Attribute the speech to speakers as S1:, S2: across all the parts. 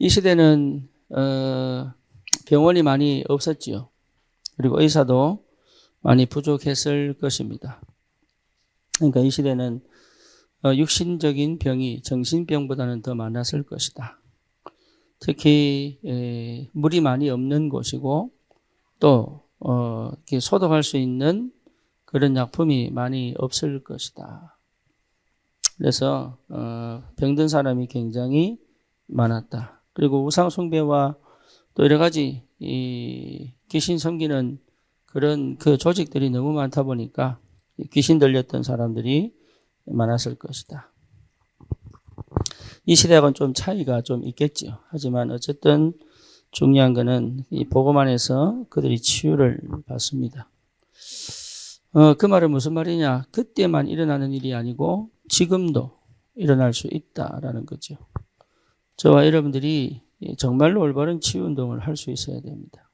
S1: 이 시대는 병원이 많이 없었지요. 그리고 의사도 많이 부족했을 것입니다. 그러니까 이 시대는 육신적인 병이 정신병보다는 더 많았을 것이다. 특히 물이 많이 없는 곳이고 또 이렇게 소독할 수 있는 그런 약품이 많이 없을 것이다. 그래서 병든 사람이 굉장히 많았다. 그리고 우상 숭배와 또 여러 가지 이 귀신 섬기는 그런 그 조직들이 너무 많다 보니까 귀신 들렸던 사람들이 많았을 것이다. 이 시대하고는 좀 차이가 좀 있겠죠. 하지만 어쨌든 중요한 것은 이 복음 안에서 그들이 치유를 받습니다. 그 말은 무슨 말이냐? 그때만 일어나는 일이 아니고 지금도 일어날 수 있다라는 거죠. 저와 여러분들이 정말로 올바른 치유 운동을 할 수 있어야 됩니다.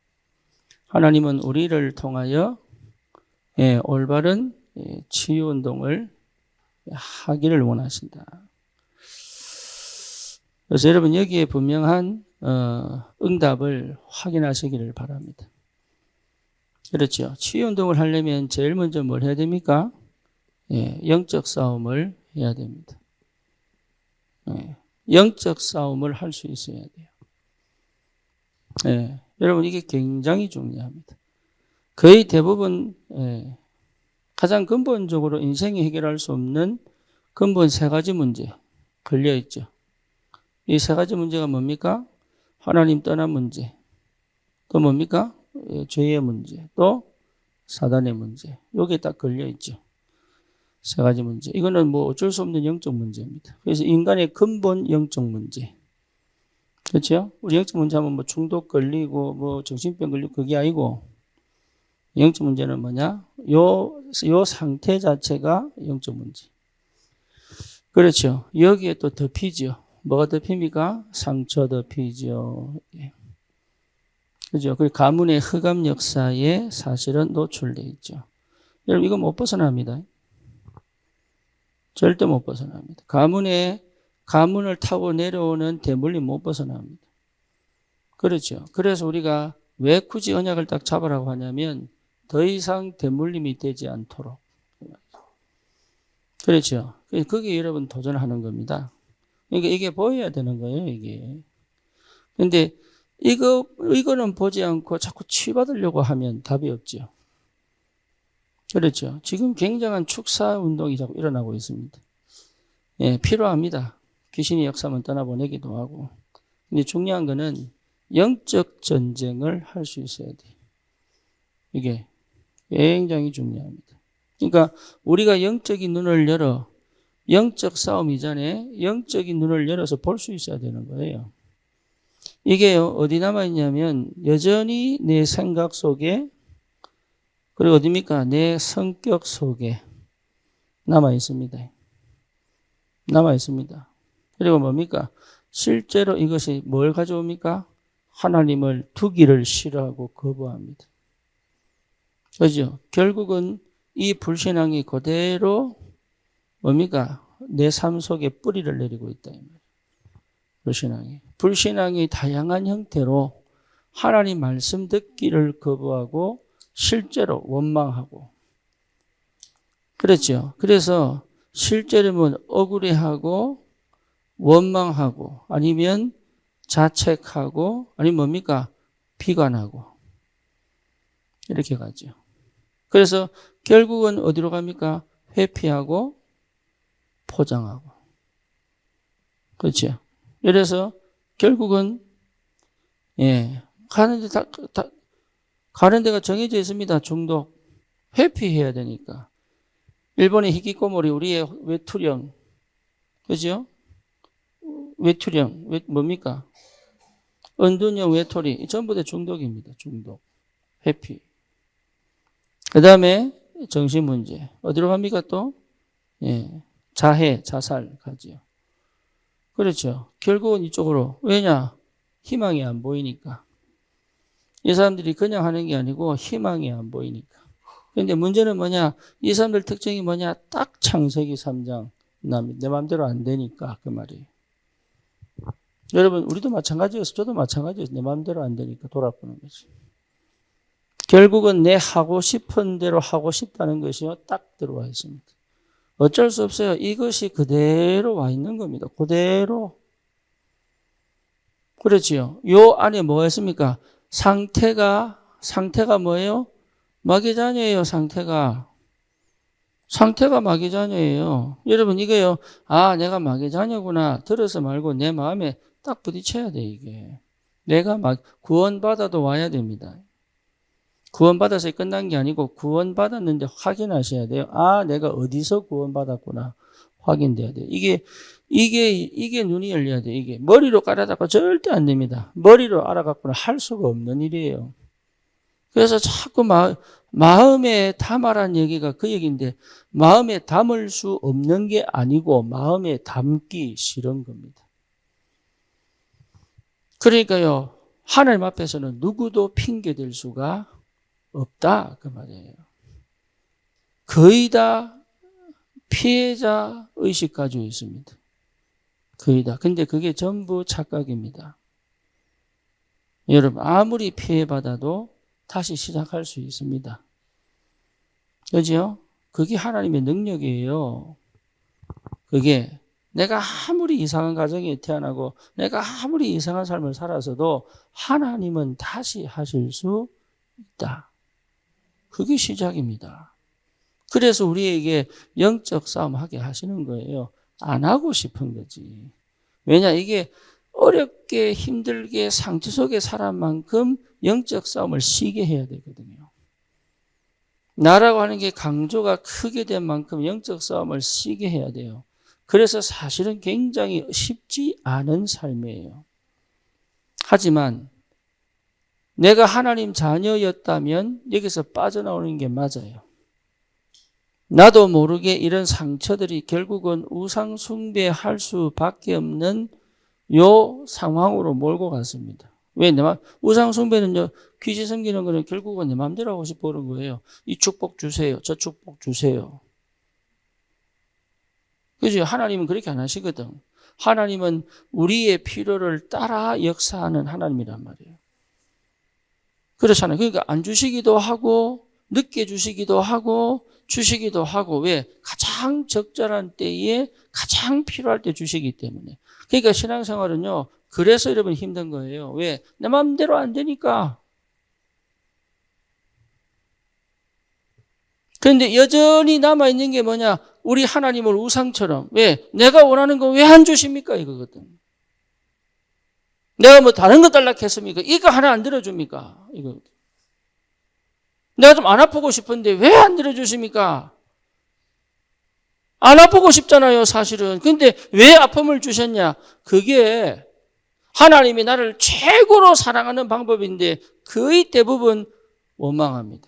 S1: 하나님은 우리를 통하여 올바른 치유 운동을 하기를 원하신다. 그래서 여러분 여기에 분명한 응답을 확인하시기를 바랍니다. 그렇죠. 치유 운동을 하려면 제일 먼저 뭘 해야 됩니까? 영적 싸움을 해야 됩니다. 영적 싸움을 할 수 있어야 돼요. 여러분 이게 굉장히 중요합니다. 거의 대부분 가장 근본적으로 인생이 해결할 수 없는 근본 세 가지 문제 걸려 있죠. 이 세 가지 문제가 뭡니까? 하나님 떠난 문제, 또 뭡니까? 죄의 문제, 또 사단의 문제. 여기에 딱 걸려 있죠. 세 가지 문제. 이거는 뭐 어쩔 수 없는 영적 문제입니다. 그래서 인간의 근본 영적 문제. 그렇죠? 우리 영적 문제 하면 뭐 중독 걸리고 뭐 정신병 걸리고 그게 아니고 영적 문제는 뭐냐? 요 상태 자체가 영적 문제. 그렇죠. 여기에 또 덮이죠. 뭐가 덮입니까? 상처 덮이죠. 그죠? 그 가문의 흑암 역사에 사실은 노출되어 있죠. 여러분, 이거 못 벗어납니다. 절대 못 벗어납니다. 가문을 타고 내려오는 대물림 못 벗어납니다. 그렇죠. 그래서 우리가 왜 굳이 언약을 딱 잡으라고 하냐면 더 이상 대물림이 되지 않도록. 그렇죠. 그게 여러분 도전하는 겁니다. 그러니까 이게 보여야 되는 거예요, 이게. 근데 이거는 보지 않고 자꾸 치유받으려고 하면 답이 없죠. 그렇죠. 지금 굉장한 축사 운동이 자꾸 일어나고 있습니다. 필요합니다. 귀신의 역사만 떠나보내기도 하고. 근데 중요한 거는 영적 전쟁을 할 수 있어야 돼요. 이게 굉장히 중요합니다. 그러니까 우리가 영적인 눈을 열어 영적 싸움 이전에 영적인 눈을 열어서 볼 수 있어야 되는 거예요. 이게 어디 남아있냐면 여전히 내 생각 속에 그리고 어디입니까? 내 성격 속에 남아있습니다. 남아있습니다. 그리고 뭡니까? 실제로 이것이 뭘 가져옵니까? 하나님을 두기를 싫어하고 거부합니다. 그죠? 결국은 이 불신앙이 그대로 뭡니까? 내 삶 속에 뿌리를 내리고 있다. 불신앙이 다양한 형태로 하나님 말씀 듣기를 거부하고 실제로 원망하고 그렇죠. 그래서 실제로는 억울해하고 원망하고 아니면 자책하고 아니면 뭡니까? 비관하고 이렇게 가죠. 그래서 결국은 어디로 갑니까? 회피하고 포장하고 그렇죠. 그래서 결국은 가는 데가 정해져 있습니다. 중독. 회피해야 되니까. 일본의 히키코모리 우리의 외투령. 그죠? 외투령. 뭡니까? 은둔형 외톨이. 전부 다 중독입니다. 중독. 회피. 그 다음에 정신 문제. 어디로 갑니까 또? 자해, 자살 가지요. 그렇죠. 결국은 이쪽으로. 왜냐? 희망이 안 보이니까. 이 사람들이 그냥 하는 게 아니고 희망이 안 보이니까. 그런데 문제는 뭐냐? 이 사람들 특징이 뭐냐? 딱 창세기 3장. 내 마음대로 안 되니까 그 말이에요. 여러분, 우리도 마찬가지였어. 저도 마찬가지였어. 내 마음대로 안 되니까 돌아보는 거지. 결국은 내 하고 싶은 대로 하고 싶다는 것이요, 딱 들어와 있습니다. 어쩔 수 없어요. 이것이 그대로 와 있는 겁니다. 그대로. 그렇지요. 요 안에 뭐가 있습니까? 상태가 뭐예요? 마귀자녀예요, 상태가. 상태가 마귀자녀예요. 여러분, 이거요. 아, 내가 마귀자녀구나. 들어서 말고 내 마음에 딱 부딪혀야 돼, 이게. 내가 구원받아도 와야 됩니다. 구원받아서 끝난 게 아니고 구원받았는데 확인하셔야 돼요. 아, 내가 어디서 구원받았구나. 확인돼야 돼요. 이게 눈이 열려야 돼요. 이게 머리로 깔아잡고 절대 안 됩니다. 머리로 알아갖고는 할 수가 없는 일이에요. 그래서 자꾸 마음에 담아란 얘기가 그 얘기인데 마음에 담을 수 없는 게 아니고 마음에 담기 싫은 겁니다. 그러니까요. 하나님 앞에서는 누구도 핑계댈 수가 없다 그 말이에요. 거의 다 피해자 의식 가지고 있습니다. 거의 다. 근데 그게 전부 착각입니다. 여러분 아무리 피해받아도 다시 시작할 수 있습니다. 그죠? 그게 하나님의 능력이에요. 그게 내가 아무리 이상한 가정에 태어나고 내가 아무리 이상한 삶을 살아서도 하나님은 다시 하실 수 있다. 그게 시작입니다. 그래서 우리에게 영적 싸움 하게 하시는 거예요. 안 하고 싶은 거지. 왜냐 이게 어렵게 힘들게 상처 속에 살한 만큼 영적 싸움을 쉬게 해야 되거든요. 나라고 하는 게 강조가 크게 된 만큼 영적 싸움을 쉬게 해야 돼요. 그래서 사실은 굉장히 쉽지 않은 삶이에요. 하지만 내가 하나님 자녀였다면 여기서 빠져나오는 게 맞아요. 나도 모르게 이런 상처들이 결국은 우상 숭배할 수밖에 없는 요 상황으로 몰고 갔습니다. 왜? 우상 숭배는요, 귀신 섬기는 거는 결국은 내 마음대로 하고 싶어 그런 거예요. 이 축복 주세요. 저 축복 주세요. 그죠? 하나님은 그렇게 안 하시거든. 하나님은 우리의 필요를 따라 역사하는 하나님이란 말이에요. 그렇잖아요. 그러니까 안 주시기도 하고, 늦게 주시기도 하고, 주시기도 하고, 왜? 가장 적절한 때에 가장 필요할 때 주시기 때문에. 그러니까 신앙생활은요, 그래서 여러분 힘든 거예요. 왜? 내 마음대로 안 되니까. 그런데 여전히 남아있는 게 뭐냐? 우리 하나님을 우상처럼. 왜? 내가 원하는 거 왜 안 주십니까? 이거거든. 내가 뭐 다른 거 달라고 했습니까? 이거 하나 안 들어줍니까? 이거. 내가 좀 안 아프고 싶은데 왜 안 들어주십니까? 안 아프고 싶잖아요, 사실은. 근데 왜 아픔을 주셨냐? 그게 하나님이 나를 최고로 사랑하는 방법인데 거의 대부분 원망합니다.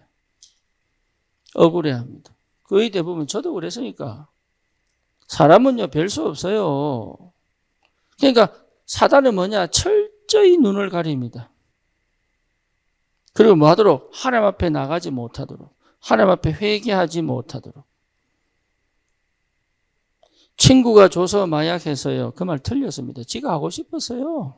S1: 억울해합니다. 거의 대부분 저도 그랬으니까. 사람은요, 별 수 없어요. 그러니까 사단은 뭐냐? 철저히 눈을 가립니다. 그리고 뭐 하도록? 하나님 앞에 나가지 못하도록. 하나님 앞에 회개하지 못하도록. 친구가 줘서 마약해서요. 그 말 틀렸습니다. 지가 하고 싶었어요.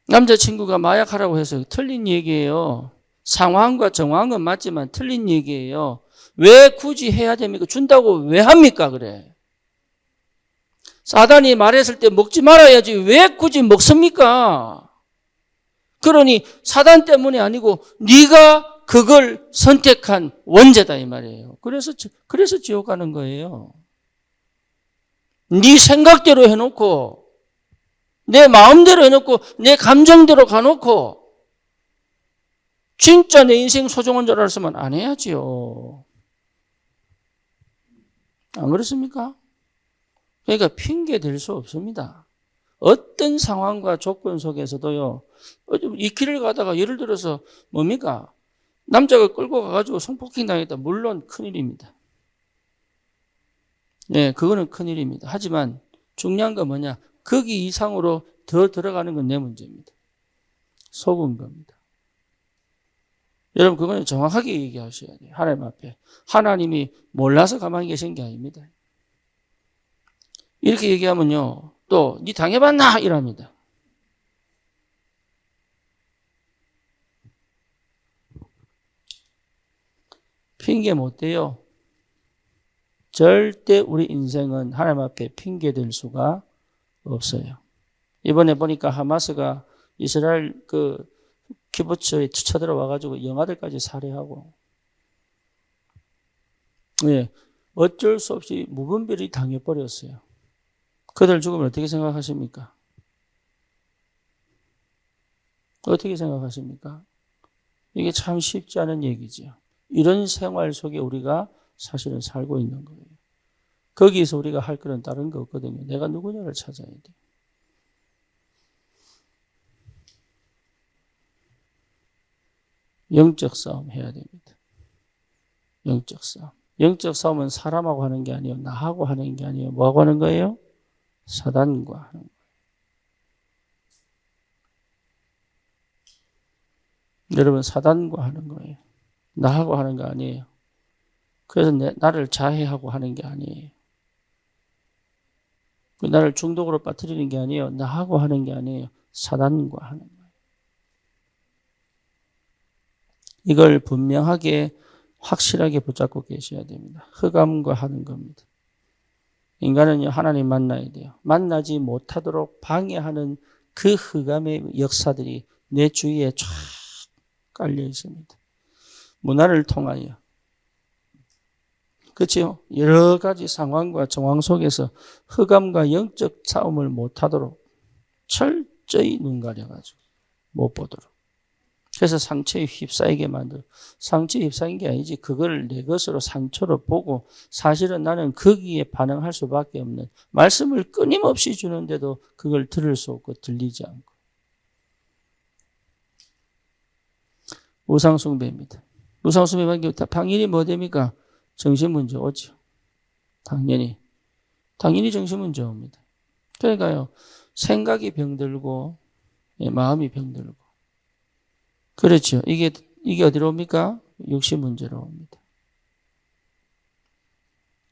S1: 남자친구가 마약하라고 해서 틀린 얘기예요. 상황과 정황은 맞지만 틀린 얘기예요. 왜 굳이 해야 됩니까? 준다고 왜 합니까? 그래. 사단이 말했을 때 먹지 말아야지 왜 굳이 먹습니까? 그러니 사단 때문이 아니고 네가 그걸 선택한 원죄다 이 말이에요. 그래서 지옥 가는 거예요. 네 생각대로 해놓고 내 마음대로 해놓고 내 감정대로 가놓고 진짜 내 인생 소중한 줄 알았으면 안 해야지요. 안 그렇습니까? 그러니까 핑계 댈 수 없습니다. 어떤 상황과 조건 속에서도요. 이 길을 가다가 예를 들어서 뭡니까? 남자가 끌고 가가지고 성폭행 당했다. 물론 큰일입니다. 네, 그거는 큰일입니다. 하지만 중요한 건 뭐냐? 거기 이상으로 더 들어가는 건 내 문제입니다. 속은 겁니다. 여러분 그거는 정확하게 얘기하셔야 돼요. 하나님 앞에. 하나님이 몰라서 가만히 계신 게 아닙니다. 이렇게 얘기하면요. 또 니 당해봤나? 이랍니다. 핑계 못 대요. 절대 우리 인생은 하나님 앞에 핑계 댈 수가 없어요. 이번에 보니까 하마스가 이스라엘 그 키부츠에 쳐들어와가지고 영아들까지 살해하고, 예, 어쩔 수 없이 무분별히 당해버렸어요. 그들 죽음을 어떻게 생각하십니까? 어떻게 생각하십니까? 이게 참 쉽지 않은 얘기죠. 이런 생활 속에 우리가 사실은 살고 있는 거예요. 거기에서 우리가 할 거는 다른 거 없거든요. 내가 누구냐를 찾아야 돼. 영적 싸움 해야 됩니다. 영적 싸움. 영적 싸움은 사람하고 하는 게 아니에요. 나하고 하는 게 아니에요. 뭐하고 하는 거예요? 사단과 하는 거예요. 여러분, 사단과 하는 거예요. 나하고 하는 거 아니에요. 그래서 나를 자해하고 하는 게 아니에요. 나를 중독으로 빠뜨리는 게 아니에요. 나하고 하는 게 아니에요. 사단과 하는 거예요. 이걸 분명하게 확실하게 붙잡고 계셔야 됩니다. 흑암과 하는 겁니다. 인간은요, 하나님 만나야 돼요. 만나지 못하도록 방해하는 그 흑암의 역사들이 내 주위에 쫙 깔려 있습니다. 문화를 통하여. 그렇죠? 여러 가지 상황과 정황 속에서 흑암과 영적 싸움을 못하도록 철저히 눈 가려가지고 못 보도록. 그래서 상처에 휩싸이게 만들어. 상처에 휩싸인 게 아니지. 그걸 내 것으로 상처로 보고 사실은 나는 거기에 반응할 수밖에 없는, 말씀을 끊임없이 주는데도 그걸 들을 수 없고 들리지 않고. 우상숭배입니다. 우상숭배만 당연히 뭐 됩니까? 정신문제 오죠. 당연히 정신문제 옵니다. 그러니까요, 생각이 병들고 마음이 병들고. 그렇죠. 이게 어디로 옵니까? 육신 문제로 옵니다.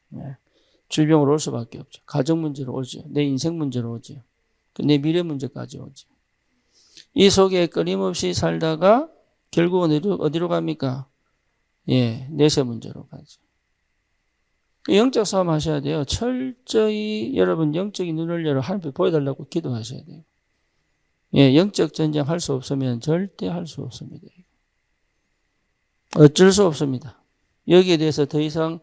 S1: 네. 질병으로 올 수밖에 없죠. 가정 문제로 오죠. 내 인생 문제로 오죠. 내 미래 문제까지 오죠. 이 속에 끊임없이 살다가 결국은 어디로 갑니까? 예, 내세 문제로 가죠. 영적 싸움 하셔야 돼요. 철저히 여러분 영적인 눈을 열어 하나님 보여달라고 기도하셔야 돼요. 예, 영적 전쟁 할 수 없으면 절대 할 수 없습니다. 어쩔 수 없습니다. 여기에 대해서 더 이상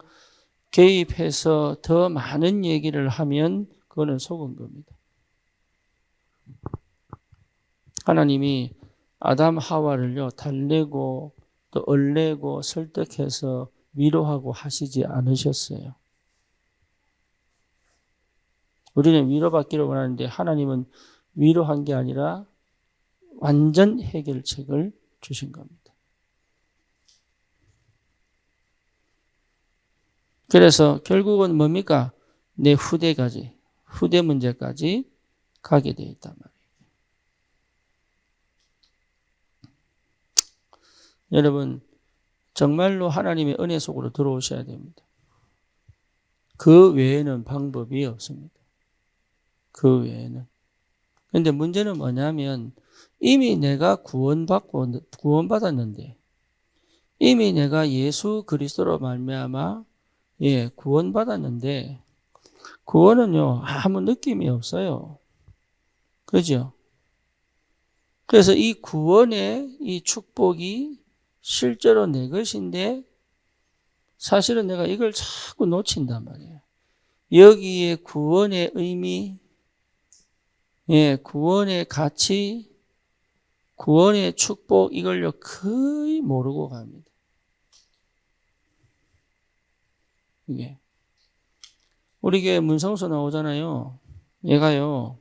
S1: 개입해서 더 많은 얘기를 하면 그거는 속은 겁니다. 하나님이 아담 하와를요, 달래고 또 얼레고 설득해서 위로하고 하시지 않으셨어요. 우리는 위로받기를 원하는데 하나님은 위로한 게 아니라 완전 해결책을 주신 겁니다. 그래서 결국은 뭡니까? 내 후대 문제까지 가게 되어 있단 말이에요. 여러분, 정말로 하나님의 은혜 속으로 들어오셔야 됩니다. 그 외에는 방법이 없습니다. 그 외에는. 그런데 문제는 뭐냐면 이미 내가 구원받았는데, 이미 내가 예수 그리스도로 말미암아 구원받았는데, 구원은요 아무 느낌이 없어요. 그죠? 그래서 이 구원의 이 축복이 실제로 내 것인데 사실은 내가 이걸 자꾸 놓친단 말이에요. 여기에 구원의 의미, 구원의 가치, 구원의 축복, 이걸요 거의 모르고 갑니다. 이게 우리 교회 문성수 나오잖아요. 얘가요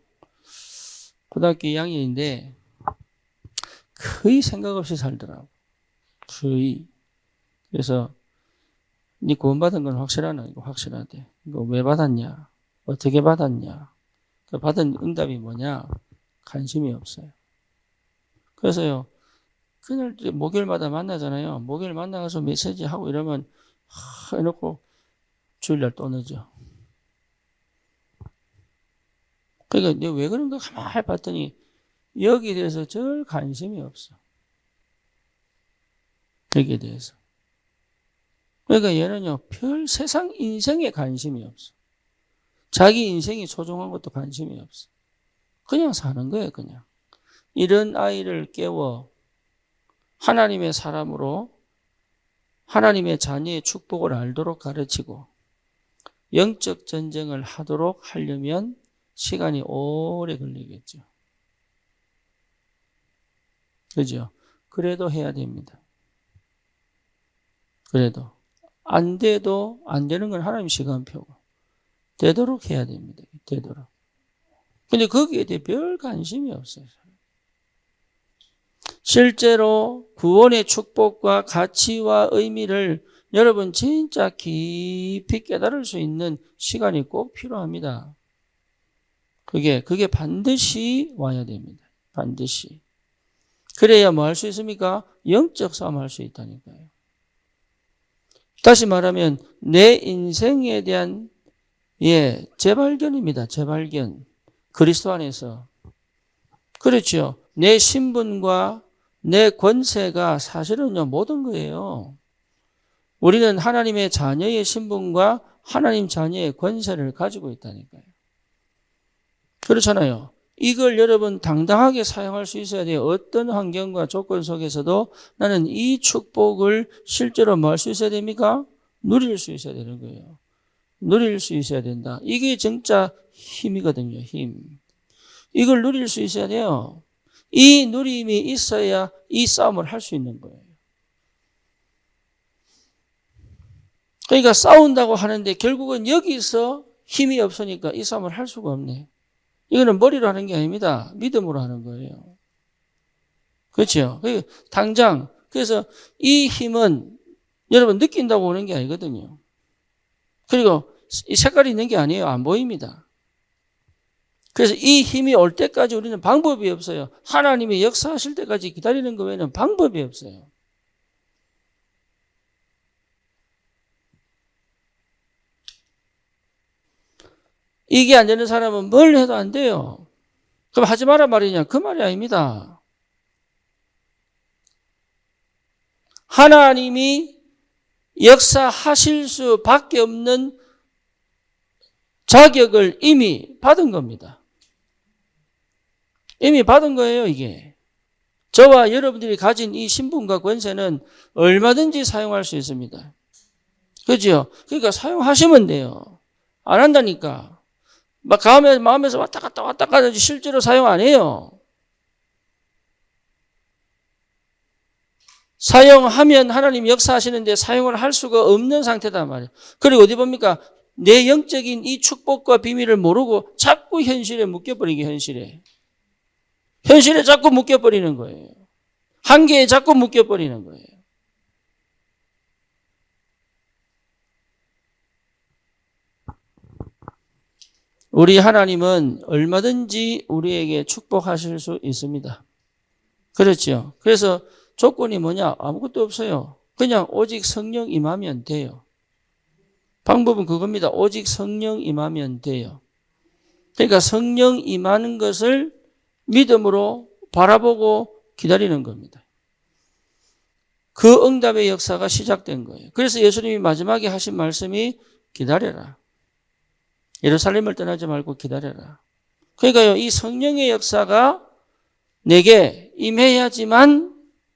S1: 고등학교 2학년인데 거의 생각 없이 살더라고. 거의. 그래서 네 구원받은 건 확실하나? 이거 확실하대. 이거 왜 받았냐? 어떻게 받았냐? 받은 응답이 뭐냐? 관심이 없어요. 그래서요, 그날 목요일마다 만나잖아요. 목요일 만나가서 메시지 하고 이러면 해놓고 주일날 또 늦어. 그러니까 내가 왜 그런가 가만히 봤더니 여기에 대해서 절 관심이 없어. 여기에 대해서. 그러니까 얘는요, 별 세상 인생에 관심이 없어. 자기 인생이 소중한 것도 관심이 없어. 그냥 사는 거예요, 그냥. 이런 아이를 깨워 하나님의 사람으로 하나님의 자녀의 축복을 알도록 가르치고 영적 전쟁을 하도록 하려면 시간이 오래 걸리겠죠. 그죠? 그래도 해야 됩니다. 그래도. 안 돼도, 안 되는 건 하나님 시간표고. 되도록 해야 됩니다. 되도록. 근데 거기에 대해 별 관심이 없어요. 실제로 구원의 축복과 가치와 의미를 여러분 진짜 깊이 깨달을 수 있는 시간이 꼭 필요합니다. 그게 반드시 와야 됩니다. 반드시. 그래야 뭐 할 수 있습니까? 영적 싸움 할 수 있다니까요. 다시 말하면 내 인생에 대한 재발견입니다. 재발견. 그리스도 안에서. 그렇죠. 내 신분과 내 권세가 사실은요 모든 거예요. 우리는 하나님의 자녀의 신분과 하나님 자녀의 권세를 가지고 있다니까요. 그렇잖아요. 이걸 여러분 당당하게 사용할 수 있어야 돼요. 어떤 환경과 조건 속에서도 나는 이 축복을 실제로 뭐 할 수 있어야 됩니까? 누릴 수 있어야 되는 거예요. 누릴 수 있어야 된다. 이게 진짜 힘이거든요. 힘. 이걸 누릴 수 있어야 돼요. 이 누림이 있어야 이 싸움을 할 수 있는 거예요. 그러니까 싸운다고 하는데 결국은 여기서 힘이 없으니까 이 싸움을 할 수가 없네. 이거는 머리로 하는 게 아닙니다. 믿음으로 하는 거예요. 그렇죠? 당장 그래서 이 힘은 여러분 느낀다고 오는 게 아니거든요. 그리고 이 색깔이 있는 게 아니에요. 안 보입니다. 그래서 이 힘이 올 때까지 우리는 방법이 없어요. 하나님이 역사하실 때까지 기다리는 거 외에는 방법이 없어요. 이게 안 되는 사람은 뭘 해도 안 돼요. 그럼 하지 마라 말이냐? 그 말이 아닙니다. 하나님이 역사하실 수밖에 없는 자격을 이미 받은 겁니다. 이미 받은 거예요, 이게. 저와 여러분들이 가진 이 신분과 권세는 얼마든지 사용할 수 있습니다. 그죠? 그러니까 사용하시면 돼요. 안 한다니까. 막 마음에서 왔다 갔다 하지 실제로 사용 안 해요. 사용하면 하나님 역사하시는데 사용을 할 수가 없는 상태단 말이에요. 그리고 어디 봅니까? 내 영적인 이 축복과 비밀을 모르고 자꾸 현실에 묶여버리게 현실에 자꾸 묶여버리는 거예요. 한계에 자꾸 묶여버리는 거예요. 우리 하나님은 얼마든지 우리에게 축복하실 수 있습니다. 그렇죠. 그래서 조건이 뭐냐? 아무것도 없어요. 그냥 오직 성령 임하면 돼요. 방법은 그겁니다. 오직 성령 임하면 돼요. 그러니까 성령 임하는 것을 믿음으로 바라보고 기다리는 겁니다. 그 응답의 역사가 시작된 거예요. 그래서 예수님이 마지막에 하신 말씀이 기다려라. 예루살렘을 떠나지 말고 기다려라. 그러니까요, 이 성령의 역사가 내게 임해야지만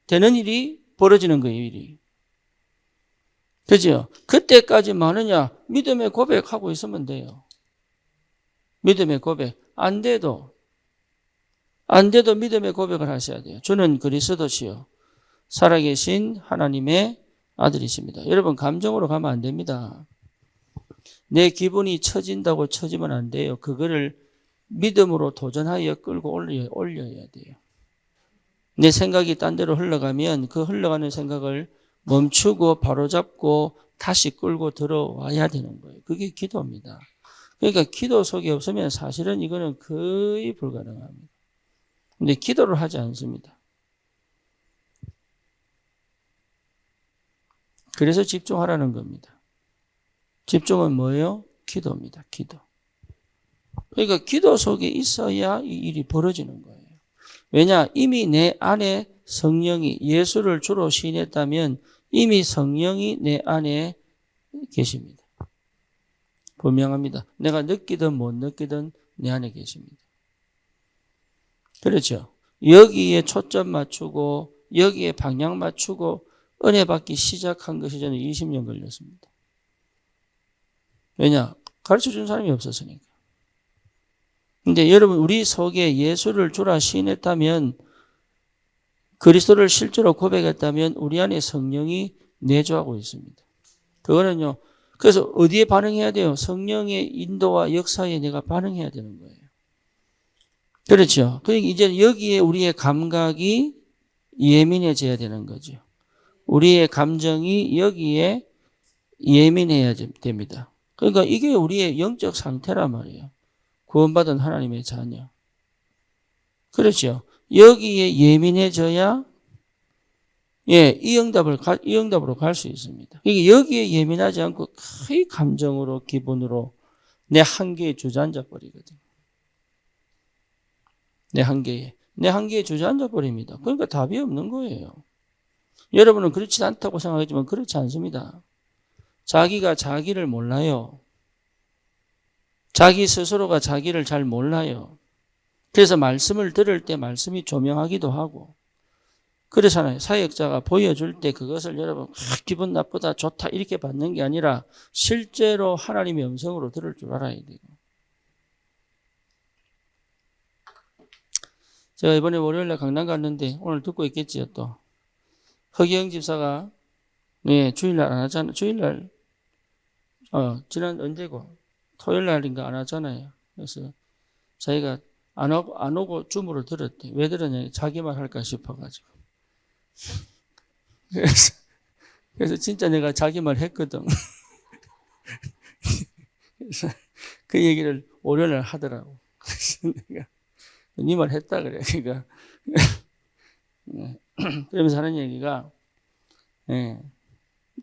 S1: 되는 일이 벌어지는 거예요, 일이. 그죠? 그때까지 많으냐? 믿음의 고백하고 있으면 돼요. 믿음의 고백. 안 돼도 믿음의 고백을 하셔야 돼요. 주는 그리스도시요 살아계신 하나님의 아들이십니다. 여러분 감정으로 가면 안 됩니다. 내 기분이 처진다고 처지면 안 돼요. 그거를 믿음으로 도전하여 끌고 올려야 돼요. 내 생각이 딴 데로 흘러가면 그 흘러가는 생각을 멈추고 바로잡고 다시 끌고 들어와야 되는 거예요. 그게 기도입니다. 그러니까 기도 속에 없으면 사실은 이거는 거의 불가능합니다. 근데 기도를 하지 않습니다. 그래서 집중하라는 겁니다. 집중은 뭐예요? 기도입니다. 기도. 그러니까 기도 속에 있어야 이 일이 벌어지는 거예요. 왜냐? 이미 내 안에 성령이 예수를 주로 시인했다면 이미 성령이 내 안에 계십니다. 분명합니다. 내가 느끼든 못 느끼든 내 안에 계십니다. 그렇죠? 여기에 초점 맞추고 여기에 방향 맞추고 은혜 받기 시작한 것이 저는 20년 걸렸습니다. 왜냐? 가르쳐준 사람이 없었으니까. 근데 여러분, 우리 속에 예수를 주라 시인했다면, 그리스도를 실제로 고백했다면 우리 안에 성령이 내주하고 있습니다. 그거는요, 그래서 어디에 반응해야 돼요? 성령의 인도와 역사에 내가 반응해야 되는 거예요. 그렇죠? 그러니까 이제 여기에 우리의 감각이 예민해져야 되는 거죠. 우리의 감정이 여기에 예민해야 됩니다. 그러니까 이게 우리의 영적 상태란 말이에요. 구원받은 하나님의 자녀. 그렇죠. 여기에 예민해져야 이 응답으로 갈 수 있습니다. 이게 여기에 예민하지 않고 거의 감정으로, 기분으로 내 한계에 주저앉아 버리거든요. 내 한계에 주저앉아 버립니다. 그러니까 답이 없는 거예요. 여러분은 그렇지 않다고 생각하지만 그렇지 않습니다. 자기가 자기를 몰라요. 자기 스스로가 자기를 잘 몰라요. 그래서 말씀을 들을 때 말씀이 조명하기도 하고, 그렇잖아요. 사역자가 보여줄 때 그것을 여러분 기분 나쁘다 좋다 이렇게 받는 게 아니라 실제로 하나님의 음성으로 들을 줄 알아야 되고. 제가 이번에 월요일날 강남 갔는데 오늘 듣고 있겠지요. 또 허기영 집사가 주일날 안 하잖아요. 주일날 지난 언제고 토요일날인가 안 하잖아요. 그래서 자기가 안 오고 주무를 들었대. 왜 들었냐? 자기 말 할까 싶어가지고. 그래서 진짜 내가 자기 말 했거든. 그래서 그 얘기를 월요일날 하더라고. 그래서 내가 네 말 했다 그래. 그러니까 그러면서 하는 얘기가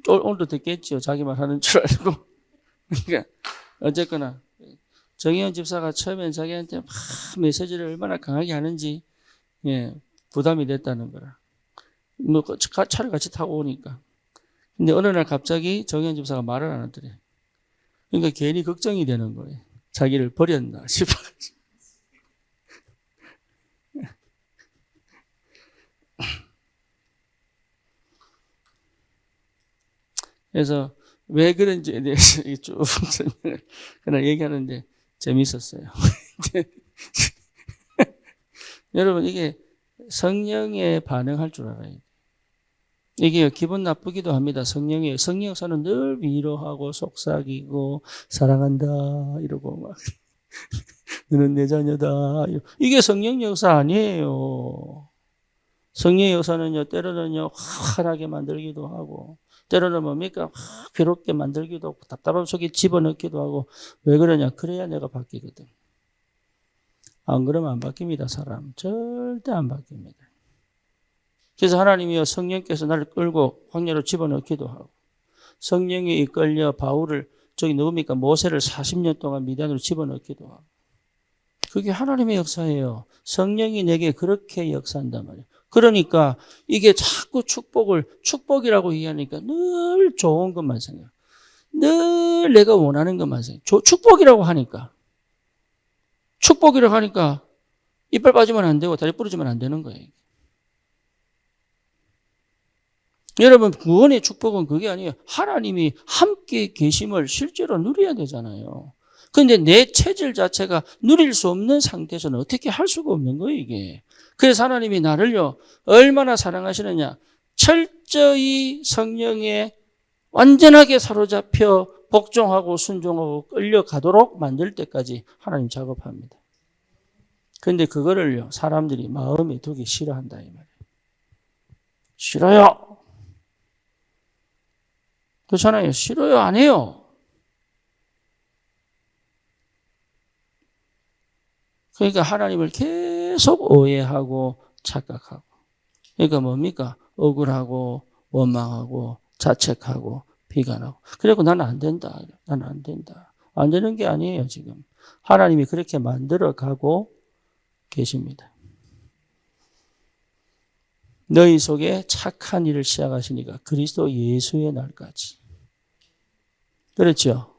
S1: 오늘도 듣겠지요. 자기 말 하는 줄 알고. 그러니까 어쨌거나 정의원 집사가 처음엔 자기한테 막 메시지를 얼마나 강하게 하는지 부담이 됐다는 거라. 뭐 차를 같이 타고 오니까. 근데 어느 날 갑자기 정의원 집사가 말을 안 하더래. 그러니까 괜히 걱정이 되는 거예요. 자기를 버렸나 싶어가지고. 그래서 왜 그런지에 대해서 쭉 설명을 그날 얘기하는데 재밌었어요. 여러분 이게 성령에 반응할 줄 알아요. 이게 기분 나쁘기도 합니다. 성령 역사는 늘 위로하고 속삭이고 사랑한다 이러고 막 너는 내 자녀다. 이게 성령 역사 아니에요. 성령 역사는요 때로는요 화나게 만들기도 하고 때로는 뭡니까 괴롭게 만들기도 하고 답답함 속에 집어넣기도 하고. 왜 그러냐? 그래야 내가 바뀌거든. 안 그러면 안 바뀝니다. 사람 절대 안 바뀝니다. 그래서 하나님이여 성령께서 나를 끌고 광야로 집어넣기도 하고, 성령에 이끌려 바울을 저기 누굽니까? 모세를 40년 동안 미디안으로 집어넣기도 하고. 그게 하나님의 역사예요. 성령이 내게 그렇게 역사한단 말이에요. 그러니까 이게 자꾸 축복이라고 얘기하니까 늘 좋은 것만 생각. 늘 내가 원하는 것만 생각. 축복이라고 하니까 이빨 빠지면 안 되고 다리 부러지면 안 되는 거예요. 여러분 구원의 축복은 그게 아니에요. 하나님이 함께 계심을 실제로 누려야 되잖아요. 그런데 내 체질 자체가 누릴 수 없는 상태에서는 어떻게 할 수가 없는 거예요, 이게. 그래서 하나님이 나를요, 얼마나 사랑하시느냐. 철저히 성령에 완전하게 사로잡혀 복종하고 순종하고 끌려가도록 만들 때까지 하나님 작업합니다. 그런데 그거를요, 사람들이 마음에 두기 싫어한다, 이 말이에요. 싫어요. 그렇잖아요. 싫어요, 안 해요. 그러니까 하나님을 계속 오해하고 착각하고. 그러니까 뭡니까? 억울하고 원망하고 자책하고 비관하고. 그리고 나는 안 된다. 나는 안 된다. 안 되는 게 아니에요, 지금. 하나님이 그렇게 만들어 가고 계십니다. 너희 속에 착한 일을 시작하시니까 그리스도 예수의 날까지. 그렇죠?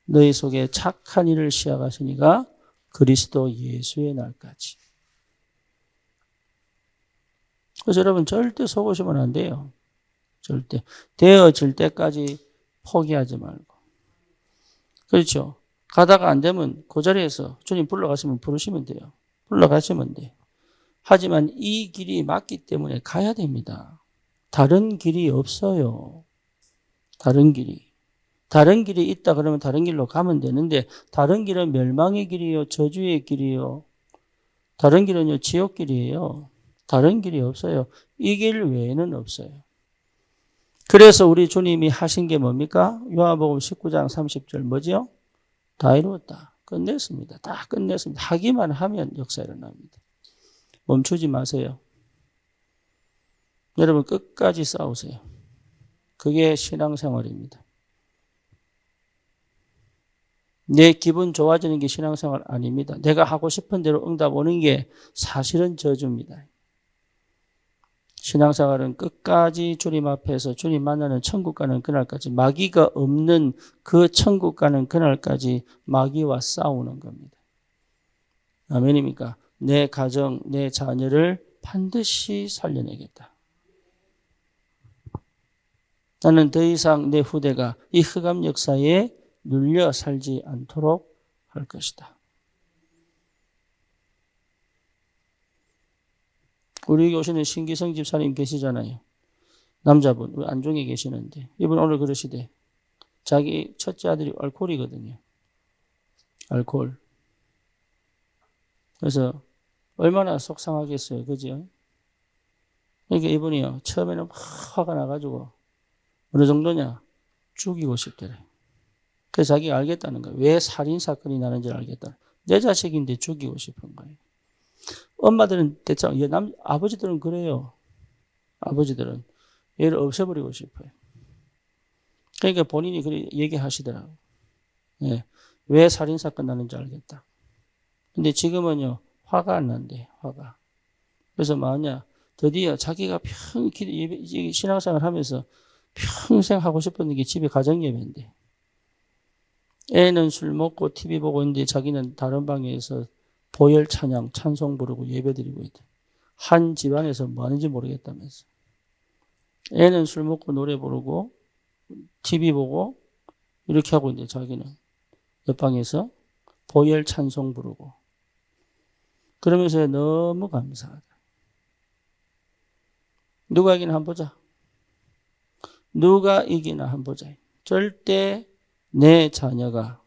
S1: 너희 속에 착한 일을 시작하시니까 그리스도 예수의 날까지. 그래서 여러분 절대 속으시면 안 돼요. 절대. 되어질 때까지 포기하지 말고. 그렇죠? 가다가 안 되면 그 자리에서 주님 불러가시면 부르시면 돼요. 불러가시면 돼요. 하지만 이 길이 맞기 때문에 가야 됩니다. 다른 길이 없어요. 다른 길이. 다른 길이 있다 그러면 다른 길로 가면 되는데 다른 길은 멸망의 길이요. 저주의 길이요. 다른 길은요. 지옥 길이에요. 다른 길이 없어요. 이 길 외에는 없어요. 그래서 우리 주님이 하신 게 뭡니까? 요한복음 19장 30절 뭐죠? 다 이루었다. 끝냈습니다. 다 끝냈습니다. 하기만 하면 역사 일어납니다. 멈추지 마세요. 여러분 끝까지 싸우세요. 그게 신앙생활입니다. 내 기분 좋아지는 게 신앙생활 아닙니다. 내가 하고 싶은 대로 응답 오는 게 사실은 저주입니다. 신앙생활은 끝까지 주님 앞에서 주님 만나는 천국 가는 그날까지 마귀가 없는 그 천국 가는 그날까지 마귀와 싸우는 겁니다. 아멘입니까? 내 가정, 내 자녀를 반드시 살려내겠다. 나는 더 이상 내 후대가 이 흑암 역사에 눌려 살지 않도록 할 것이다. 우리 교시는 신기성 집사님 계시잖아요. 남자분, 우리 안중에 계시는데 이분 오늘 그러시대. 자기 첫째 아들이 알코올이거든요. 알코올. 그래서 얼마나 속상하겠어요. 그죠? 그러니까 이분이요. 처음에는 막 화가 나가지고 어느 정도냐? 죽이고 싶더래. 그래서 자기가 알겠다는 거예요. 왜 살인사건이 나는지 알겠다. 내 자식인데 죽이고 싶은 거예요. 엄마들은 대체, 아버지들은 그래요. 아버지들은 얘를 없애버리고 싶어요. 그러니까 본인이 그렇게 얘기하시더라고요. 예. 왜 살인사건 나는지 알겠다. 근데 지금은요, 화가 안 난대, 화가. 그래서 뭐하냐, 드디어 자기가 신앙생활 하면서 평생 하고 싶었던 게 집에 가정예배인데, 애는 술 먹고 TV 보고 있는데 자기는 다른 방에서 보혈 찬양, 찬송 부르고 예배 드리고 있대. 한 집안에서 뭐 하는지 모르겠다면서. 애는 술 먹고 노래 부르고 TV 보고 이렇게 하고 있는데 자기는 옆방에서 보혈 찬송 부르고. 그러면서 너무 감사하다. 누가 이기나 한번 보자. 누가 이기나 한번 보자. 절대 내 자녀가